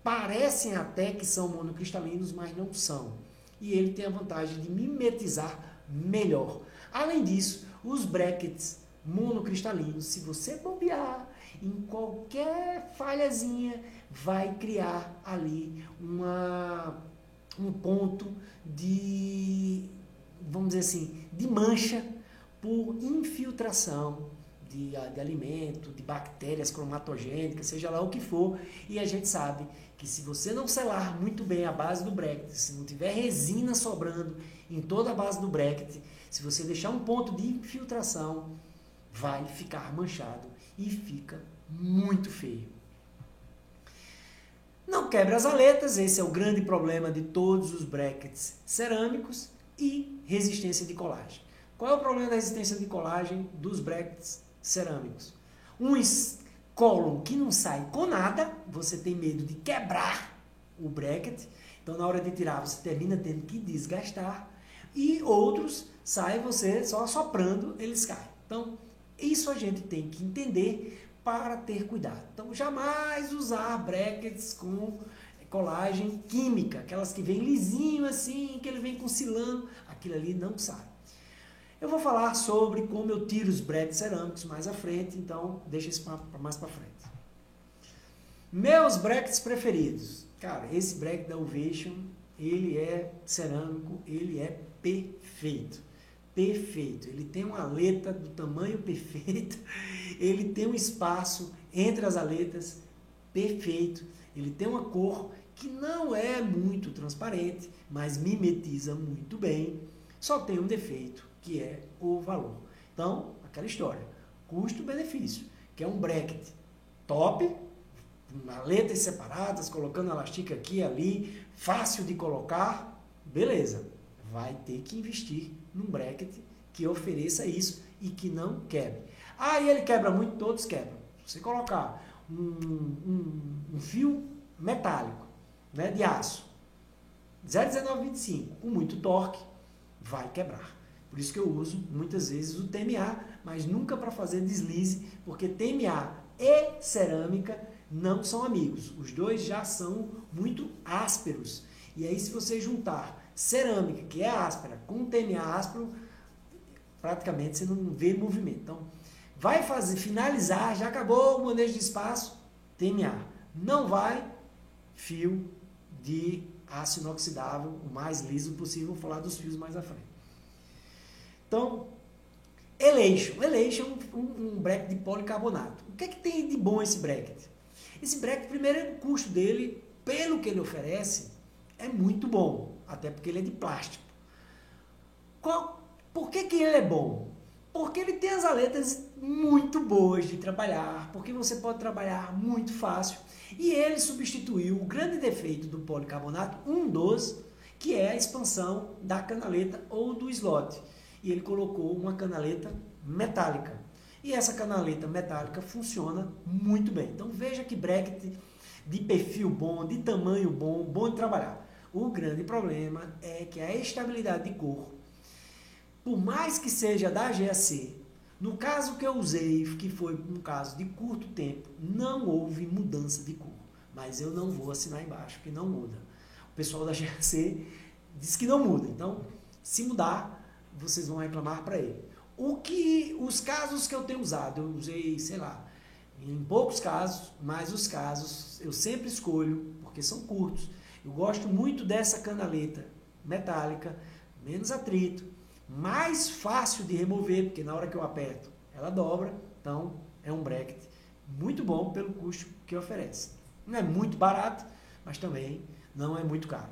parecem até que são monocristalinos, mas não são. E ele tem a vantagem de mimetizar melhor. Além disso, os brackets monocristalinos, se você bobear em qualquer falhazinha, vai criar ali um ponto de, vamos dizer assim, de mancha por infiltração de alimento, de bactérias cromatogênicas, seja lá o que for, e a gente sabe que se você não selar muito bem a base do bracket, se não tiver resina sobrando em toda a base do bracket, se você deixar um ponto de infiltração, vai ficar manchado e fica muito feio. Não quebra as aletas, esse é o grande problema de todos os brackets cerâmicos, e resistência de colagem. Qual é o problema da resistência de colagem dos brackets cerâmicos? Uns colam que não sai com nada, você tem medo de quebrar o bracket, então na hora de tirar você termina tendo que desgastar, e outros saem você só assoprando, eles caem. Então isso a gente tem que entender para ter cuidado. Então jamais usar brackets com colagem química, aquelas que vem lisinho assim, que ele vem concilando, aquilo ali não sai. Eu vou falar sobre como eu tiro os brackets cerâmicos mais à frente, então deixa isso mais para frente. Meus brackets preferidos. Cara, esse bracket da Ovation, ele é cerâmico, ele é perfeito. Perfeito. Ele tem uma aleta do tamanho perfeito, ele tem um espaço entre as aletas perfeito, ele tem uma cor que não é muito transparente, mas mimetiza muito bem. Só tem um defeito, que é o valor. Então, aquela história, custo-benefício, que é um bracket top, aletas separadas, colocando elastique aqui e ali, fácil de colocar, beleza. Vai ter que investir num bracket que ofereça isso e que não quebre. Ah, e ele quebra muito? Todos quebram. Se você colocar um fio metálico, né, de aço, 0,1925, com muito torque, vai quebrar. Por isso que eu uso muitas vezes o TMA, mas nunca para fazer deslize, porque TMA e cerâmica não são amigos. Os dois já são muito ásperos. E aí, se você juntar cerâmica, que é áspera, com TMA áspero, praticamente você não vê movimento. Então, vai finalizar, já acabou o manejo de espaço, TMA. Não vai, fio de aço inoxidável, o mais liso possível, vou falar dos fios mais à frente. Então, Elation é um bracket de policarbonato. O que é que tem de bom esse bracket? Esse bracket, primeiro, o custo dele, pelo que ele oferece, é muito bom, até porque ele é de plástico. Por que ele é bom? Porque ele tem as aletas muito boas de trabalhar, porque você pode trabalhar muito fácil. E ele substituiu o grande defeito do policarbonato, um dos, que é a expansão da canaleta ou do slot. E ele colocou uma canaleta metálica. E essa canaleta metálica funciona muito bem. Então veja que bracket de perfil bom, de tamanho bom, bom de trabalhar. O grande problema é que a estabilidade de cor, por mais que seja da GAC, no caso que eu usei, que foi um caso de curto tempo, não houve mudança de cor. Mas eu não vou assinar embaixo, que não muda. O pessoal da GAC diz que não muda. Então, se mudar, vocês vão reclamar para ele. Os casos que eu tenho usado, eu usei, sei lá, em poucos casos, mas os casos eu sempre escolho, porque são curtos. Eu gosto muito dessa canaleta metálica, menos atrito, mais fácil de remover, porque na hora que eu aperto, ela dobra. Então, é um bracket muito bom pelo custo que oferece. Não é muito barato, mas também não é muito caro.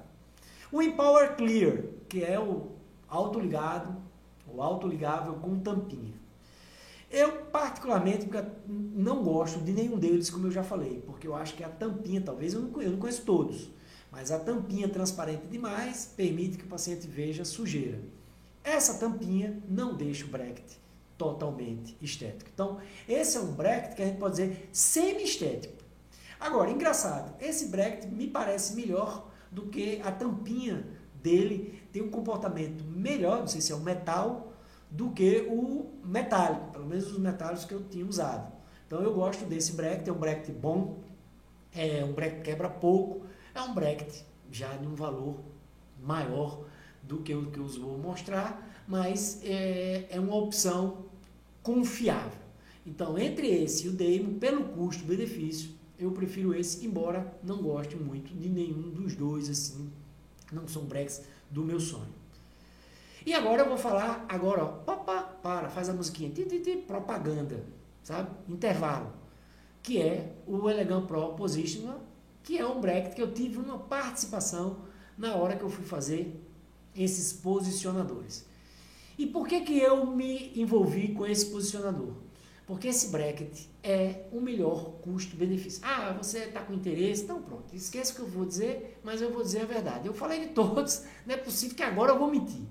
O Empower Clear, que é o autoligado, o autoligável com tampinha. Eu, particularmente, não gosto de nenhum deles, como eu já falei, porque eu acho que a tampinha, talvez eu não conheço todos, mas a tampinha transparente demais permite que o paciente veja sujeira. Essa tampinha não deixa o bracket totalmente estético. Então, esse é um bracket que a gente pode dizer semi-estético. Agora, engraçado, esse bracket me parece melhor do que a tampinha dele, tem um comportamento melhor, não sei se é o metal, do que o metálico, pelo menos os metálicos que eu tinha usado. Então eu gosto desse bracket, é um bracket bom, é um bracket que quebra pouco, é um bracket já de um valor maior do que o que eu vou mostrar, mas é uma opção confiável. Então, entre esse e o Damon, pelo custo-benefício, eu prefiro esse, embora não goste muito de nenhum dos dois, assim, não são brackets do meu sonho. E agora eu vou falar, ó, faz a musiquinha, propaganda, sabe? Intervalo, que é o Elegant Pro Positional, que é um bracket que eu tive uma participação na hora que eu fui fazer esses posicionadores. E por que eu me envolvi com esse posicionador? Porque esse bracket é o melhor custo-benefício. Ah, você está com interesse? Então pronto, esquece o que eu vou dizer, mas eu vou dizer a verdade. Eu falei de todos, não é possível que agora eu vou mentir.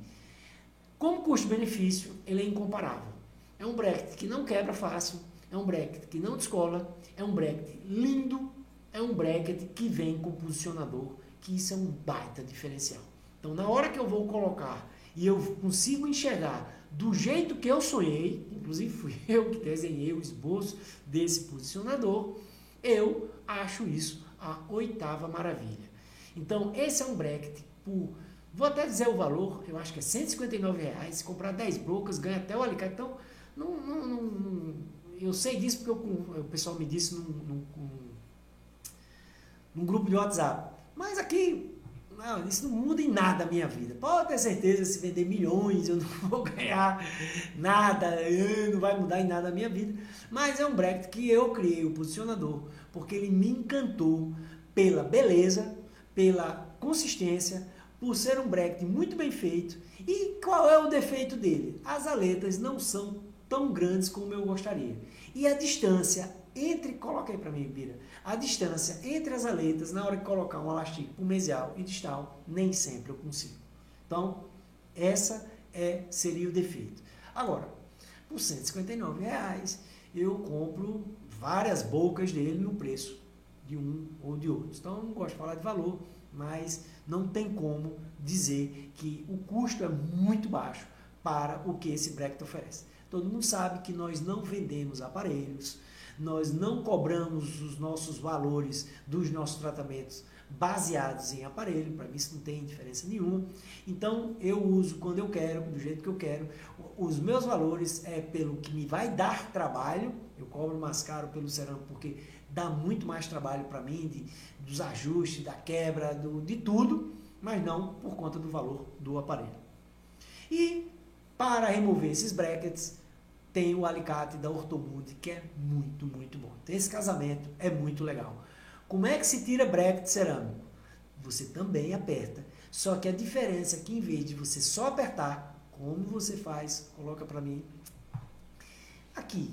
Como custo-benefício, ele é incomparável. É um bracket que não quebra fácil, é um bracket que não descola, é um bracket lindo, é um bracket que vem com posicionador, que isso é um baita diferencial. Então, na hora que eu vou colocar e eu consigo enxergar do jeito que eu sonhei, inclusive fui eu que desenhei o esboço desse posicionador, eu acho isso a 8ª maravilha. Então, esse é um bracket vou até dizer o valor, eu acho que é R$159, se comprar 10 brocas, ganha até o alicate. Então, eu sei disso porque o pessoal me disse num grupo de WhatsApp. Mas aqui, isso não muda em nada a minha vida. Pode ter certeza, se vender milhões, eu não vou ganhar nada, não vai mudar em nada a minha vida. Mas é um bracket que eu criei o posicionador, porque ele me encantou pela beleza, pela consistência, por ser um bracket muito bem feito. E qual é o defeito dele? As aletas não são tão grandes como eu gostaria. E a distância coloca aí para mim, Bira, a distância entre as aletas, na hora de colocar um elastique por mesial e distal, nem sempre eu consigo. Então, essa seria o defeito. Agora, por R$159, eu compro várias bocas dele no preço de um ou de outro. Então, eu não gosto de falar de valor, mas não tem como dizer que o custo é muito baixo para o que esse bracket oferece. Todo mundo sabe que nós não vendemos aparelhos, nós não cobramos os nossos valores dos nossos tratamentos baseados em aparelho, para mim isso não tem diferença nenhuma. Então eu uso quando eu quero, do jeito que eu quero. Os meus valores é pelo que me vai dar trabalho, eu cobro mais caro pelo cerâmico porque dá muito mais trabalho para mim, dos ajustes, da quebra, de tudo, mas não por conta do valor do aparelho. E para remover esses brackets, tem o alicate da Ortomundi, que é muito, muito bom. Esse casamento é muito legal. Como é que se tira bracket cerâmico? Você também aperta, só que a diferença é que em vez de você só apertar, como você faz, coloca para mim, aqui,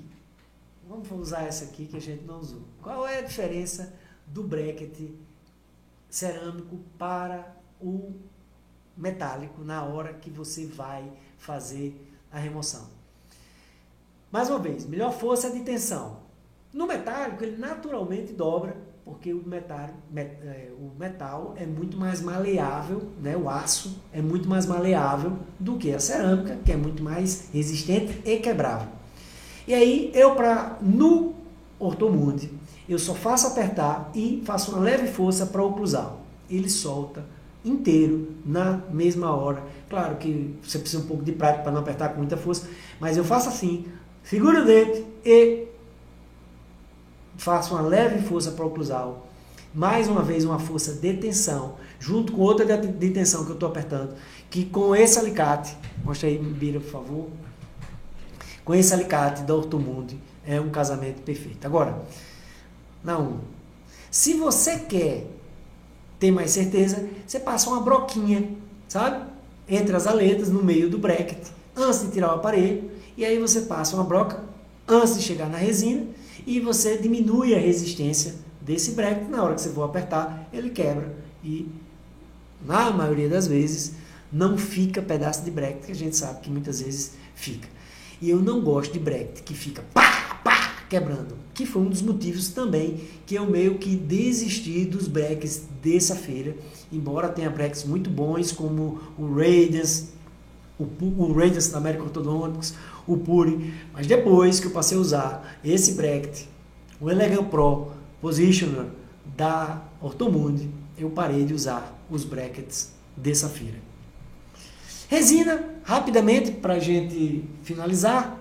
vamos usar essa aqui que a gente não usou. Qual é a diferença do bracket cerâmico para o metálico na hora que você vai fazer a remoção? Mais uma vez, melhor força de tensão. No metálico, ele naturalmente dobra, porque o metal é muito mais maleável, né? O aço é muito mais maleável do que a cerâmica, que é muito mais resistente e quebrável. E aí, no Ortomundi, eu só faço apertar e faço uma leve força para oclusar. Ele solta inteiro na mesma hora. Claro que você precisa um pouco de prática para não apertar com muita força, mas eu faço assim, seguro o dente e faço uma leve força para oclusar. Mais uma vez uma força de tensão, junto com outra de tensão que eu estou apertando, que com esse alicate, mostra aí, Bira, por favor, com esse alicate da Ortomundi, é um casamento perfeito. Agora, se você quer ter mais certeza, você passa uma broquinha, sabe? Entre as aletas, no meio do bracket, antes de tirar o aparelho, e aí você passa uma broca antes de chegar na resina, e você diminui a resistência desse bracket. Na hora que você for apertar, ele quebra, e na maioria das vezes não fica pedaço de bracket, que a gente sabe que muitas vezes fica. E eu não gosto de bracket que fica pá, pá, quebrando, que foi um dos motivos também que eu meio que desisti dos brackets dessa feira, embora tenha brackets muito bons como o Radiance, o Radiance da American Orthodontics, o Puri, mas depois que eu passei a usar esse bracket, o Elegant Pro Positioner da Ortomundi, eu parei de usar os brackets dessa feira. Resina, rapidamente, para a gente finalizar,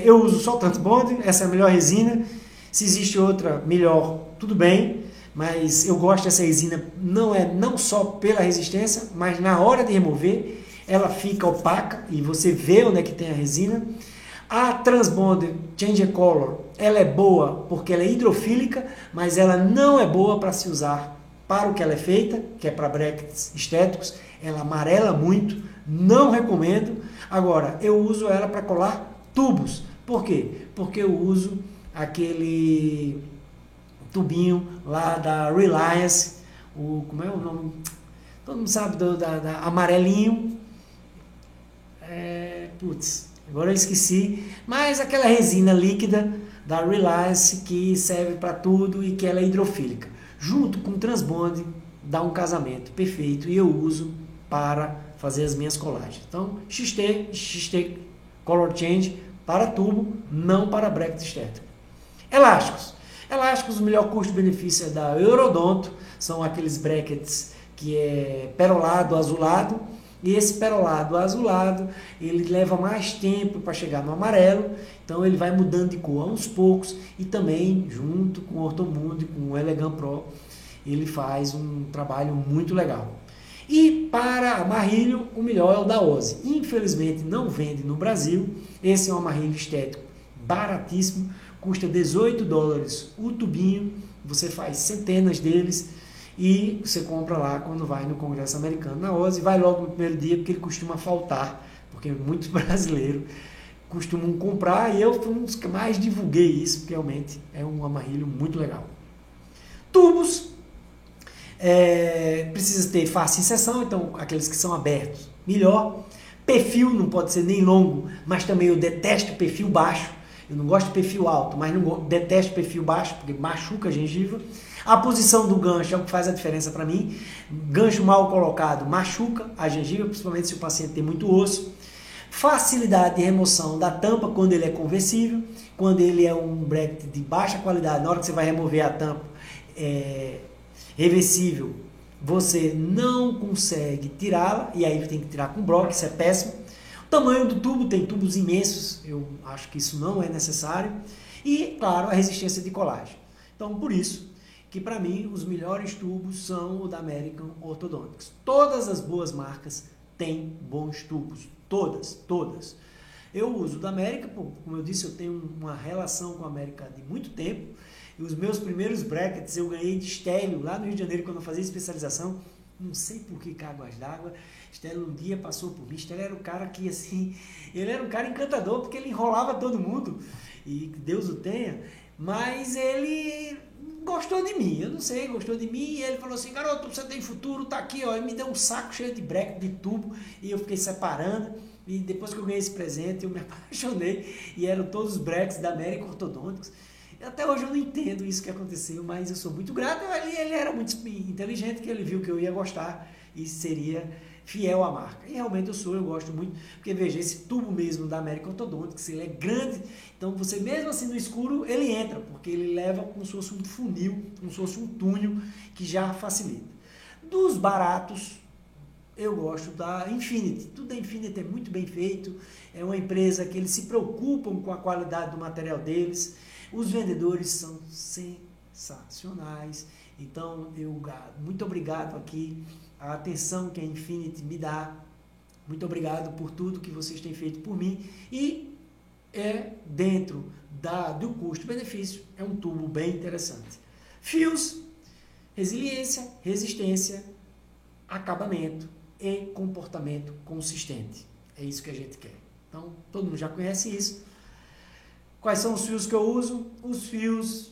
eu uso só o Transbond, essa é a melhor resina. Se existe outra melhor, tudo bem, mas eu gosto dessa resina não só pela resistência, mas na hora de remover, ela fica opaca e você vê onde é que tem a resina. A Transbond Change Color, ela é boa porque ela é hidrofílica, mas ela não é boa para se usar para o que ela é feita, que é para brackets estéticos. Ela amarela muito, não recomendo. Agora, eu uso ela para colar tubos. Por quê? Porque eu uso aquele tubinho lá da Reliance, como é o nome? Todo mundo sabe da amarelinho. Agora eu esqueci. Mas aquela resina líquida da Reliance que serve para tudo e que ela é hidrofílica. Junto com o Transbond, dá um casamento perfeito e eu uso para fazer as minhas colagens. Então, XT Color Change para tubo, não para bracket estético. Elásticos, o melhor custo-benefício é da Eurodonto, são aqueles brackets que é perolado, azulado, e esse perolado azulado, ele leva mais tempo para chegar no amarelo, então ele vai mudando de cor aos poucos, e também, junto com o Ortomundi, com o Elegant Pro, ele faz um trabalho muito legal. E para amarrilho, o melhor é o da Ozzy. Infelizmente não vende no Brasil. Esse é um amarrilho estético baratíssimo, custa $18 o tubinho, você faz centenas deles e você compra lá quando vai no Congresso Americano na Ozzy. Vai logo no primeiro dia porque ele costuma faltar, porque muitos brasileiros costumam comprar e eu fui um dos que mais divulguei isso, porque realmente é um amarrilho muito legal. Tubos. Precisa ter fácil inserção, então aqueles que são abertos, melhor. Perfil não pode ser nem longo, mas também eu detesto perfil baixo. Eu não gosto de perfil alto, mas detesto perfil baixo, porque machuca a gengiva. A posição do gancho é o que faz a diferença para mim. Gancho mal colocado machuca a gengiva, principalmente se o paciente tem muito osso. facilidade de remoção da tampa quando ele é conversível, quando ele é um bracket de baixa qualidade, na hora que você vai remover a tampa reversível, você não consegue tirá-la, e aí tem que tirar com broca, isso é péssimo. O tamanho do tubo, tem tubos imensos, eu acho que isso não é necessário. E, claro, a resistência de colagem. Então, por isso que para mim os melhores tubos são o da American Orthodontics. Todas as boas marcas têm bons tubos, todas. Eu uso da América, como eu disse, eu tenho uma relação com a América de muito tempo. E os meus primeiros brackets eu ganhei de Stélio, lá no Rio de Janeiro, quando eu fazia especialização. Não sei por que cáguas d'água. Stélio um dia passou por mim. Stélio era um cara que, assim, ele era um cara encantador, porque ele enrolava todo mundo, e Deus o tenha, mas ele gostou de mim, eu não sei, gostou de mim, e ele falou assim, garoto, você tem futuro, tá aqui, ó, e me deu um saco cheio de bracket, de tubo, e eu fiquei separando, e depois que eu ganhei esse presente, eu me apaixonei, e eram todos os brackets da American Orthodontics. Até hoje eu não entendo isso que aconteceu, mas eu sou muito grato. Ele era muito inteligente, que ele viu que eu ia gostar e seria fiel à marca. E realmente eu gosto muito, porque veja, esse tubo mesmo da American Orthodontics, ele é grande, então você mesmo assim no escuro, ele entra, porque ele leva como se fosse um funil, como se fosse um túnel, que já facilita. Dos baratos, eu gosto da Infinity. Tudo da Infinity é muito bem feito, é uma empresa que eles se preocupam com a qualidade do material deles. Os vendedores são sensacionais, então muito obrigado aqui, a atenção que a Infinity me dá, muito obrigado por tudo que vocês têm feito por mim, e dentro do custo-benefício, é um tubo bem interessante. Fios, resiliência, resistência, acabamento e comportamento consistente, é isso que a gente quer. Então, todo mundo já conhece isso. Quais são os fios que eu uso? Os fios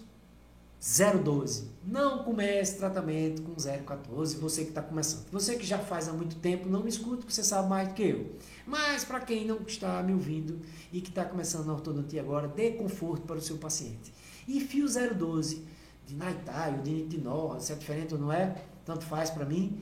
0,12. Não comece tratamento com 0,14, você que está começando. Você que já faz há muito tempo, não me escuta, porque você sabe mais do que eu. Mas para quem não está me ouvindo e que está começando na ortodontia agora, dê conforto para o seu paciente. E fio 0,12 de Nitai, ou de nitinol, se é diferente ou não é, tanto faz para mim.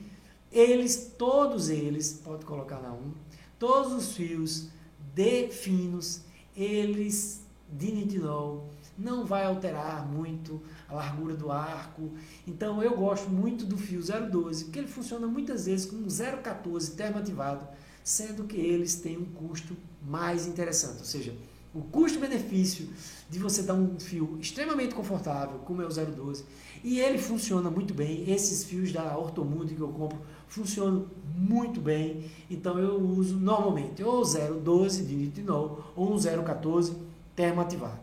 Todos eles, pode colocar na 1, todos os fios de finos, eles de nitinol, não vai alterar muito a largura do arco. Então eu gosto muito do fio 0,12, porque ele funciona muitas vezes com 0,14 termoativado, sendo que eles têm um custo mais interessante, ou seja, o custo-benefício de você dar um fio extremamente confortável, como é o 0,12, e ele funciona muito bem. Esses fios da Ortomundo que eu compro funcionam muito bem, então eu uso normalmente ou 0,12 de nitinol ou um 0,14 termoativado.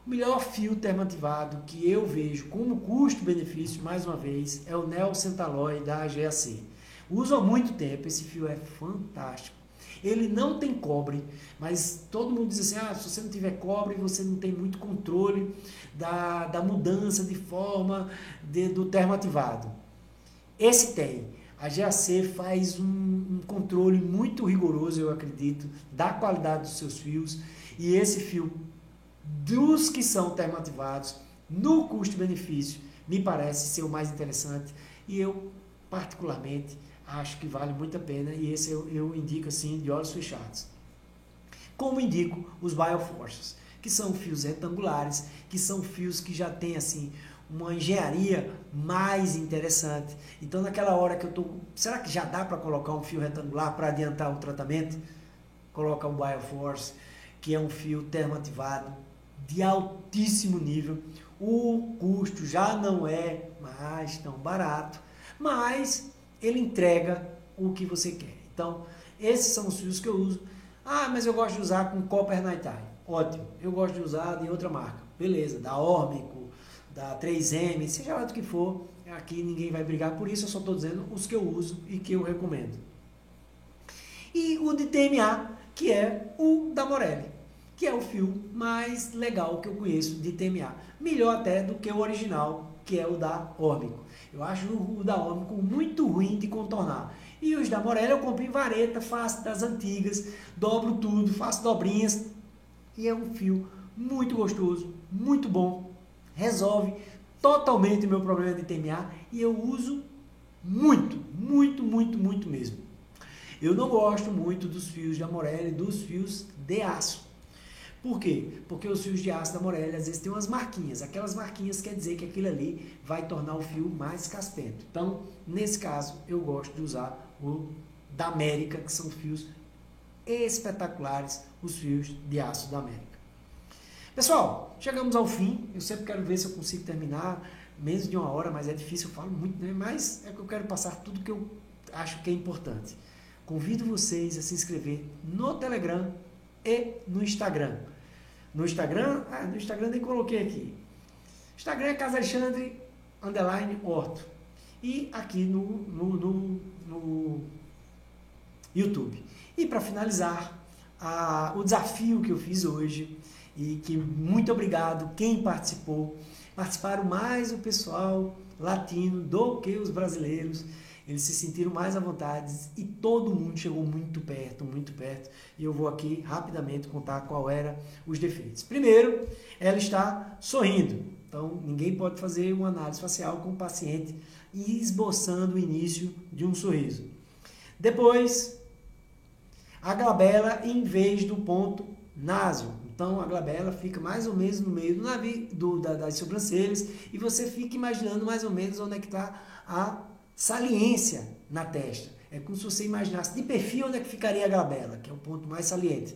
O melhor fio termoativado que eu vejo como custo-benefício, mais uma vez, é o Neocentalloy da GAC. Uso há muito tempo, esse fio é fantástico. Ele não tem cobre, mas todo mundo diz assim, se você não tiver cobre, você não tem muito controle da mudança de forma do termoativado. Esse tem. A GAC faz um controle muito rigoroso, eu acredito, da qualidade dos seus fios. E esse fio, dos que são termoativados, no custo-benefício, me parece ser o mais interessante. E eu, particularmente, acho que vale muito a pena. E esse eu indico assim, de olhos fechados. Como indico os Bioforces, que são fios retangulares, que são fios que já têm assim uma engenharia mais interessante. Então, naquela hora que eu estou... Será que já dá para colocar um fio retangular para adiantar o tratamento? Coloca o Bioforce, que é um fio termoativado de altíssimo nível. O custo já não é mais tão barato, mas ele entrega o que você quer. Então, esses são os fios que eu uso. Mas eu gosto de usar com Copper Nitai. Ótimo, eu gosto de usar de outra marca. Beleza, da Ormico, da 3M, seja lá do que for. Aqui ninguém vai brigar por isso, eu só estou dizendo os que eu uso e que eu recomendo. E o de TMA, que é o da Morelli, que é o fio mais legal que eu conheço de TMA. Melhor até do que o original, que é o da Ormico. Eu acho o da Ormico muito ruim de contornar. E os da Morelli eu compro em vareta, faço das antigas, dobro tudo, faço dobrinhas. E é um fio muito gostoso, muito bom. Resolve totalmente o meu problema de TMA e eu uso muito, muito, muito, muito mesmo. Eu não gosto muito dos fios da Morelli e dos fios de aço. Por quê? Porque os fios de aço da Morelli às vezes tem umas marquinhas. Aquelas marquinhas quer dizer que aquilo ali vai tornar o fio mais caspento. Então, nesse caso, eu gosto de usar o da América, que são fios espetaculares, os fios de aço da América. Pessoal, chegamos ao fim. Eu sempre quero ver se eu consigo terminar menos de 1 hora, mas é difícil, eu falo muito, né? Mas é que eu quero passar tudo que eu acho que é importante. Convido vocês a se inscrever no Telegram e no Instagram. No Instagram nem coloquei aqui. Instagram é casalexandre_orto. E aqui no YouTube. E para finalizar, o desafio que eu fiz hoje, e que muito obrigado quem participou. Participaram mais o pessoal latino do que os brasileiros. Eles se sentiram mais à vontade e todo mundo chegou muito perto, muito perto. E eu vou aqui rapidamente contar qual eram os defeitos. Primeiro, ela está sorrindo. Então, ninguém pode fazer uma análise facial com o paciente esboçando o início de um sorriso. Depois, a glabela em vez do ponto naso. Então, a glabela fica mais ou menos no meio das sobrancelhas e você fica imaginando mais ou menos onde é que está a saliência na testa. É como se você imaginasse de perfil onde é que ficaria a glabela, que é o ponto mais saliente.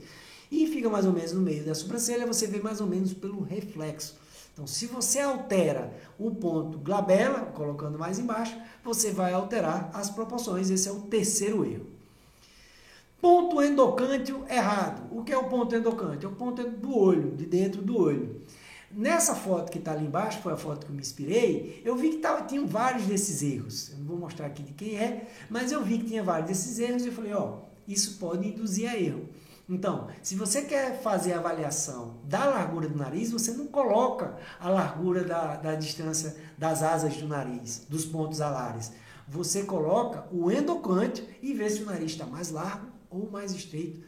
E fica mais ou menos no meio da sobrancelha, você vê mais ou menos pelo reflexo. Então, se você altera o ponto glabela, colocando mais embaixo, você vai alterar as proporções. Esse é o terceiro erro. Ponto endocântil errado. O que é o ponto endocântil? É o ponto do olho, de dentro do olho. Nessa foto que está ali embaixo, foi a foto que eu me inspirei, eu vi que tinha vários desses erros. Eu não vou mostrar aqui de quem é, mas eu vi que tinha vários desses erros e eu falei, ó, isso pode induzir a erro. Então, se você quer fazer a avaliação da largura do nariz, você não coloca a largura da distância das asas do nariz, dos pontos alares. Você coloca o endocântil e vê se o nariz está mais largo ou mais estreito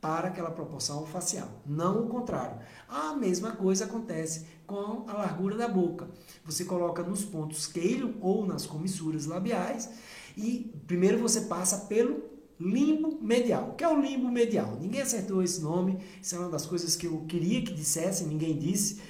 para aquela proporção facial. Não o contrário. A mesma coisa acontece com a largura da boca. Você coloca nos pontos queiro ou nas comissuras labiais e primeiro você passa pelo limbo medial. O que é o limbo medial? Ninguém acertou esse nome, isso é uma das coisas que eu queria que dissesse, ninguém disse.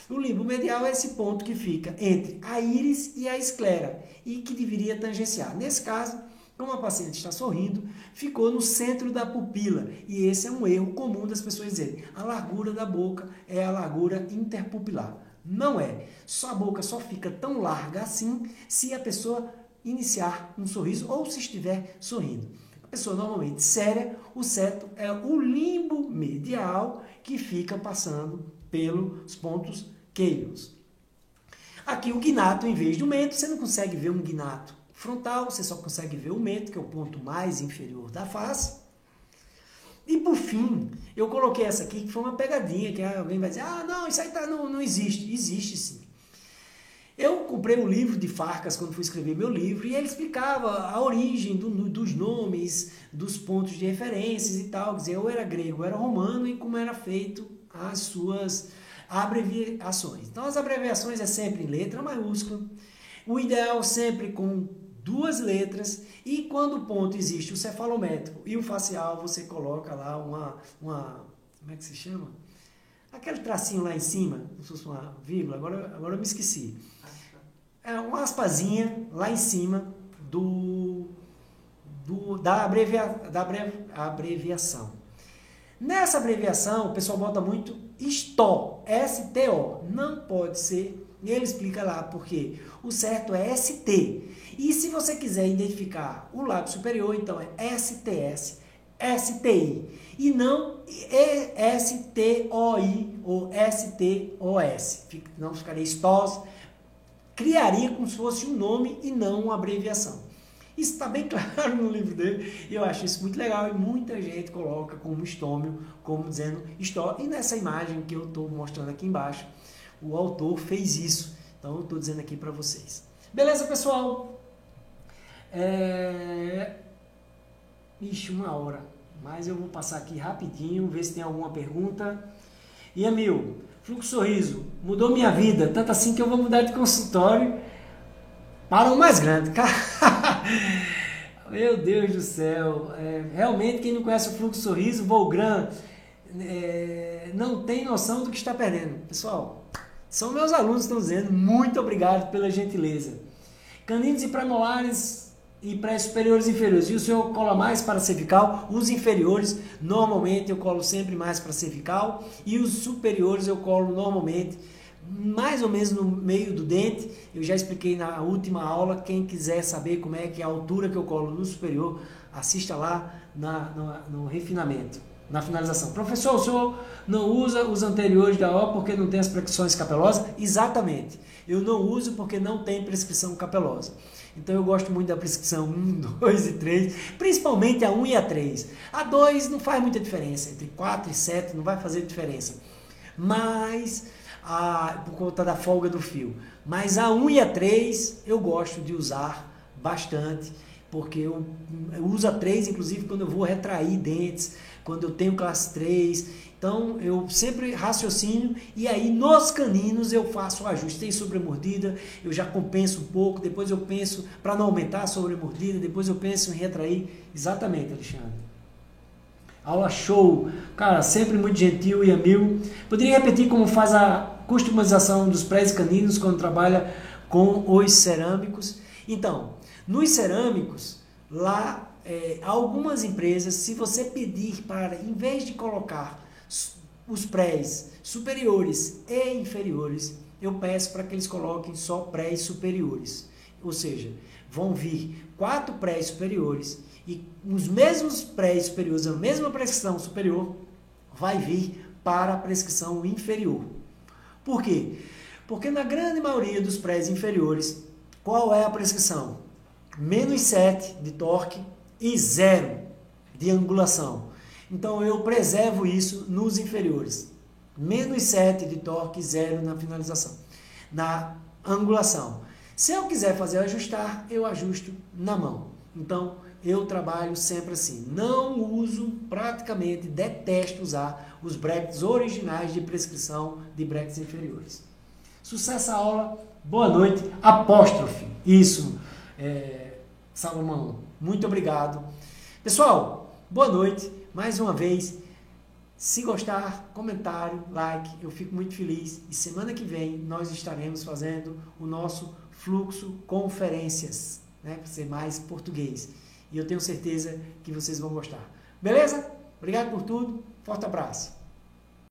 O limbo medial é esse ponto que fica entre a íris e a esclera e que deveria tangenciar. Nesse caso, como a paciente está sorrindo, ficou no centro da pupila. E esse é um erro comum das pessoas dizerem. A largura da boca é a largura interpupilar. Não é. A boca só fica tão larga assim se a pessoa iniciar um sorriso ou se estiver sorrindo. A pessoa normalmente séria, o certo é o limbo medial que fica passando pelos pontos queiros. Aqui o gnato em vez do mento, você não consegue ver um gnato frontal, você só consegue ver o mento, que é o ponto mais inferior da face. E por fim, eu coloquei essa aqui, que foi uma pegadinha, que alguém vai dizer, ah, não, isso aí não existe. Existe sim. Eu comprei um livro de Farcas quando fui escrever meu livro, e ele explicava a origem dos nomes, dos pontos de referências e tal, quer dizer, ou era grego, ou era romano, e como era feito as suas abreviações. Então, as abreviações é sempre em letra maiúscula, o ideal sempre com 2 letras, e quando o ponto existe o cefalométrico e o facial, você coloca lá uma como é que se chama? Aquele tracinho lá em cima, como se fosse uma vírgula, agora eu me esqueci. É uma aspazinha lá em cima da abreviação. Nessa abreviação, o pessoal bota muito STO, S-T-O, não pode ser. E ele explica lá porque o certo é ST. E se você quiser identificar o lábio superior, então é STS, STI. E não STOI ou STOS. Não ficaria STOS. Criaria como se fosse um nome e não uma abreviação. Isso está bem claro no livro dele. E eu acho isso muito legal. E muita gente coloca como estômio, como dizendo STO. E nessa imagem que eu estou mostrando aqui embaixo, o autor fez isso. Então, eu estou dizendo aqui para vocês. Beleza, pessoal? Ixi, 1 hora. Mas eu vou passar aqui rapidinho, ver se tem alguma pergunta. E, Emil, Fluxo Sorriso mudou minha vida. Tanto assim que eu vou mudar de consultório para um mais grande. Meu Deus do céu, realmente quem não conhece o fluxo sorriso, Volgran, não tem noção do que está perdendo. Pessoal, são meus alunos que estão dizendo, muito obrigado pela gentileza. Caninos e pré-molares e pré-superiores e inferiores. E o senhor cola mais para cervical? Os inferiores, normalmente eu colo sempre mais para cervical, e os superiores eu colo normalmente mais ou menos no meio do dente. Eu já expliquei na última aula. Quem quiser saber como é que é a altura que eu colo no superior, assista lá no refinamento, na finalização. Professor, o senhor não usa os anteriores da O porque não tem as prescrições capelosas? Exatamente. Eu não uso porque não tem prescrição capelosa. Então eu gosto muito da prescrição 1, 2 e 3, principalmente a 1 e a 3. A 2 não faz muita diferença, entre 4 e 7 não vai fazer diferença. Mas, por conta da folga do fio. Mas a 1 e a 3 eu gosto de usar bastante, porque eu uso a 3, inclusive, quando eu vou retrair dentes, quando eu tenho classe 3. Então, eu sempre raciocínio e aí nos caninos eu faço o ajuste. Tem sobremordida, eu já compenso um pouco, depois eu penso para não aumentar a sobremordida, depois eu penso em retrair. Exatamente, Alexandre. Aula show! Cara, sempre muito gentil e amigo. Poderia repetir como faz a customização dos prés caninos quando trabalha com os cerâmicos? Então, nos cerâmicos, lá, algumas empresas, se você pedir para, em vez de colocar os prés superiores e inferiores, eu peço para que eles coloquem só prés superiores. Ou seja, vão vir 4 prés superiores e os mesmos prés superiores, a mesma prescrição superior, vai vir para a prescrição inferior. Por quê? Porque na grande maioria dos prés inferiores, qual é a prescrição? Menos 7 de torque e 0 de angulação. Então eu preservo isso nos inferiores. Menos 7 de torque e 0 na finalização. Na angulação. Se eu quiser fazer ajustar, eu ajusto na mão. Então eu trabalho sempre assim. Não uso, praticamente detesto usar os brackets originais de prescrição de brackets inferiores. Sucesso à aula, boa noite, apóstrofe. Isso, Salomão, muito obrigado. Pessoal, boa noite, mais uma vez. Se gostar, comentário, like, eu fico muito feliz. E semana que vem nós estaremos fazendo o nosso fluxo conferências, né, para ser mais português. E eu tenho certeza que vocês vão gostar. Beleza? Obrigado por tudo, forte abraço.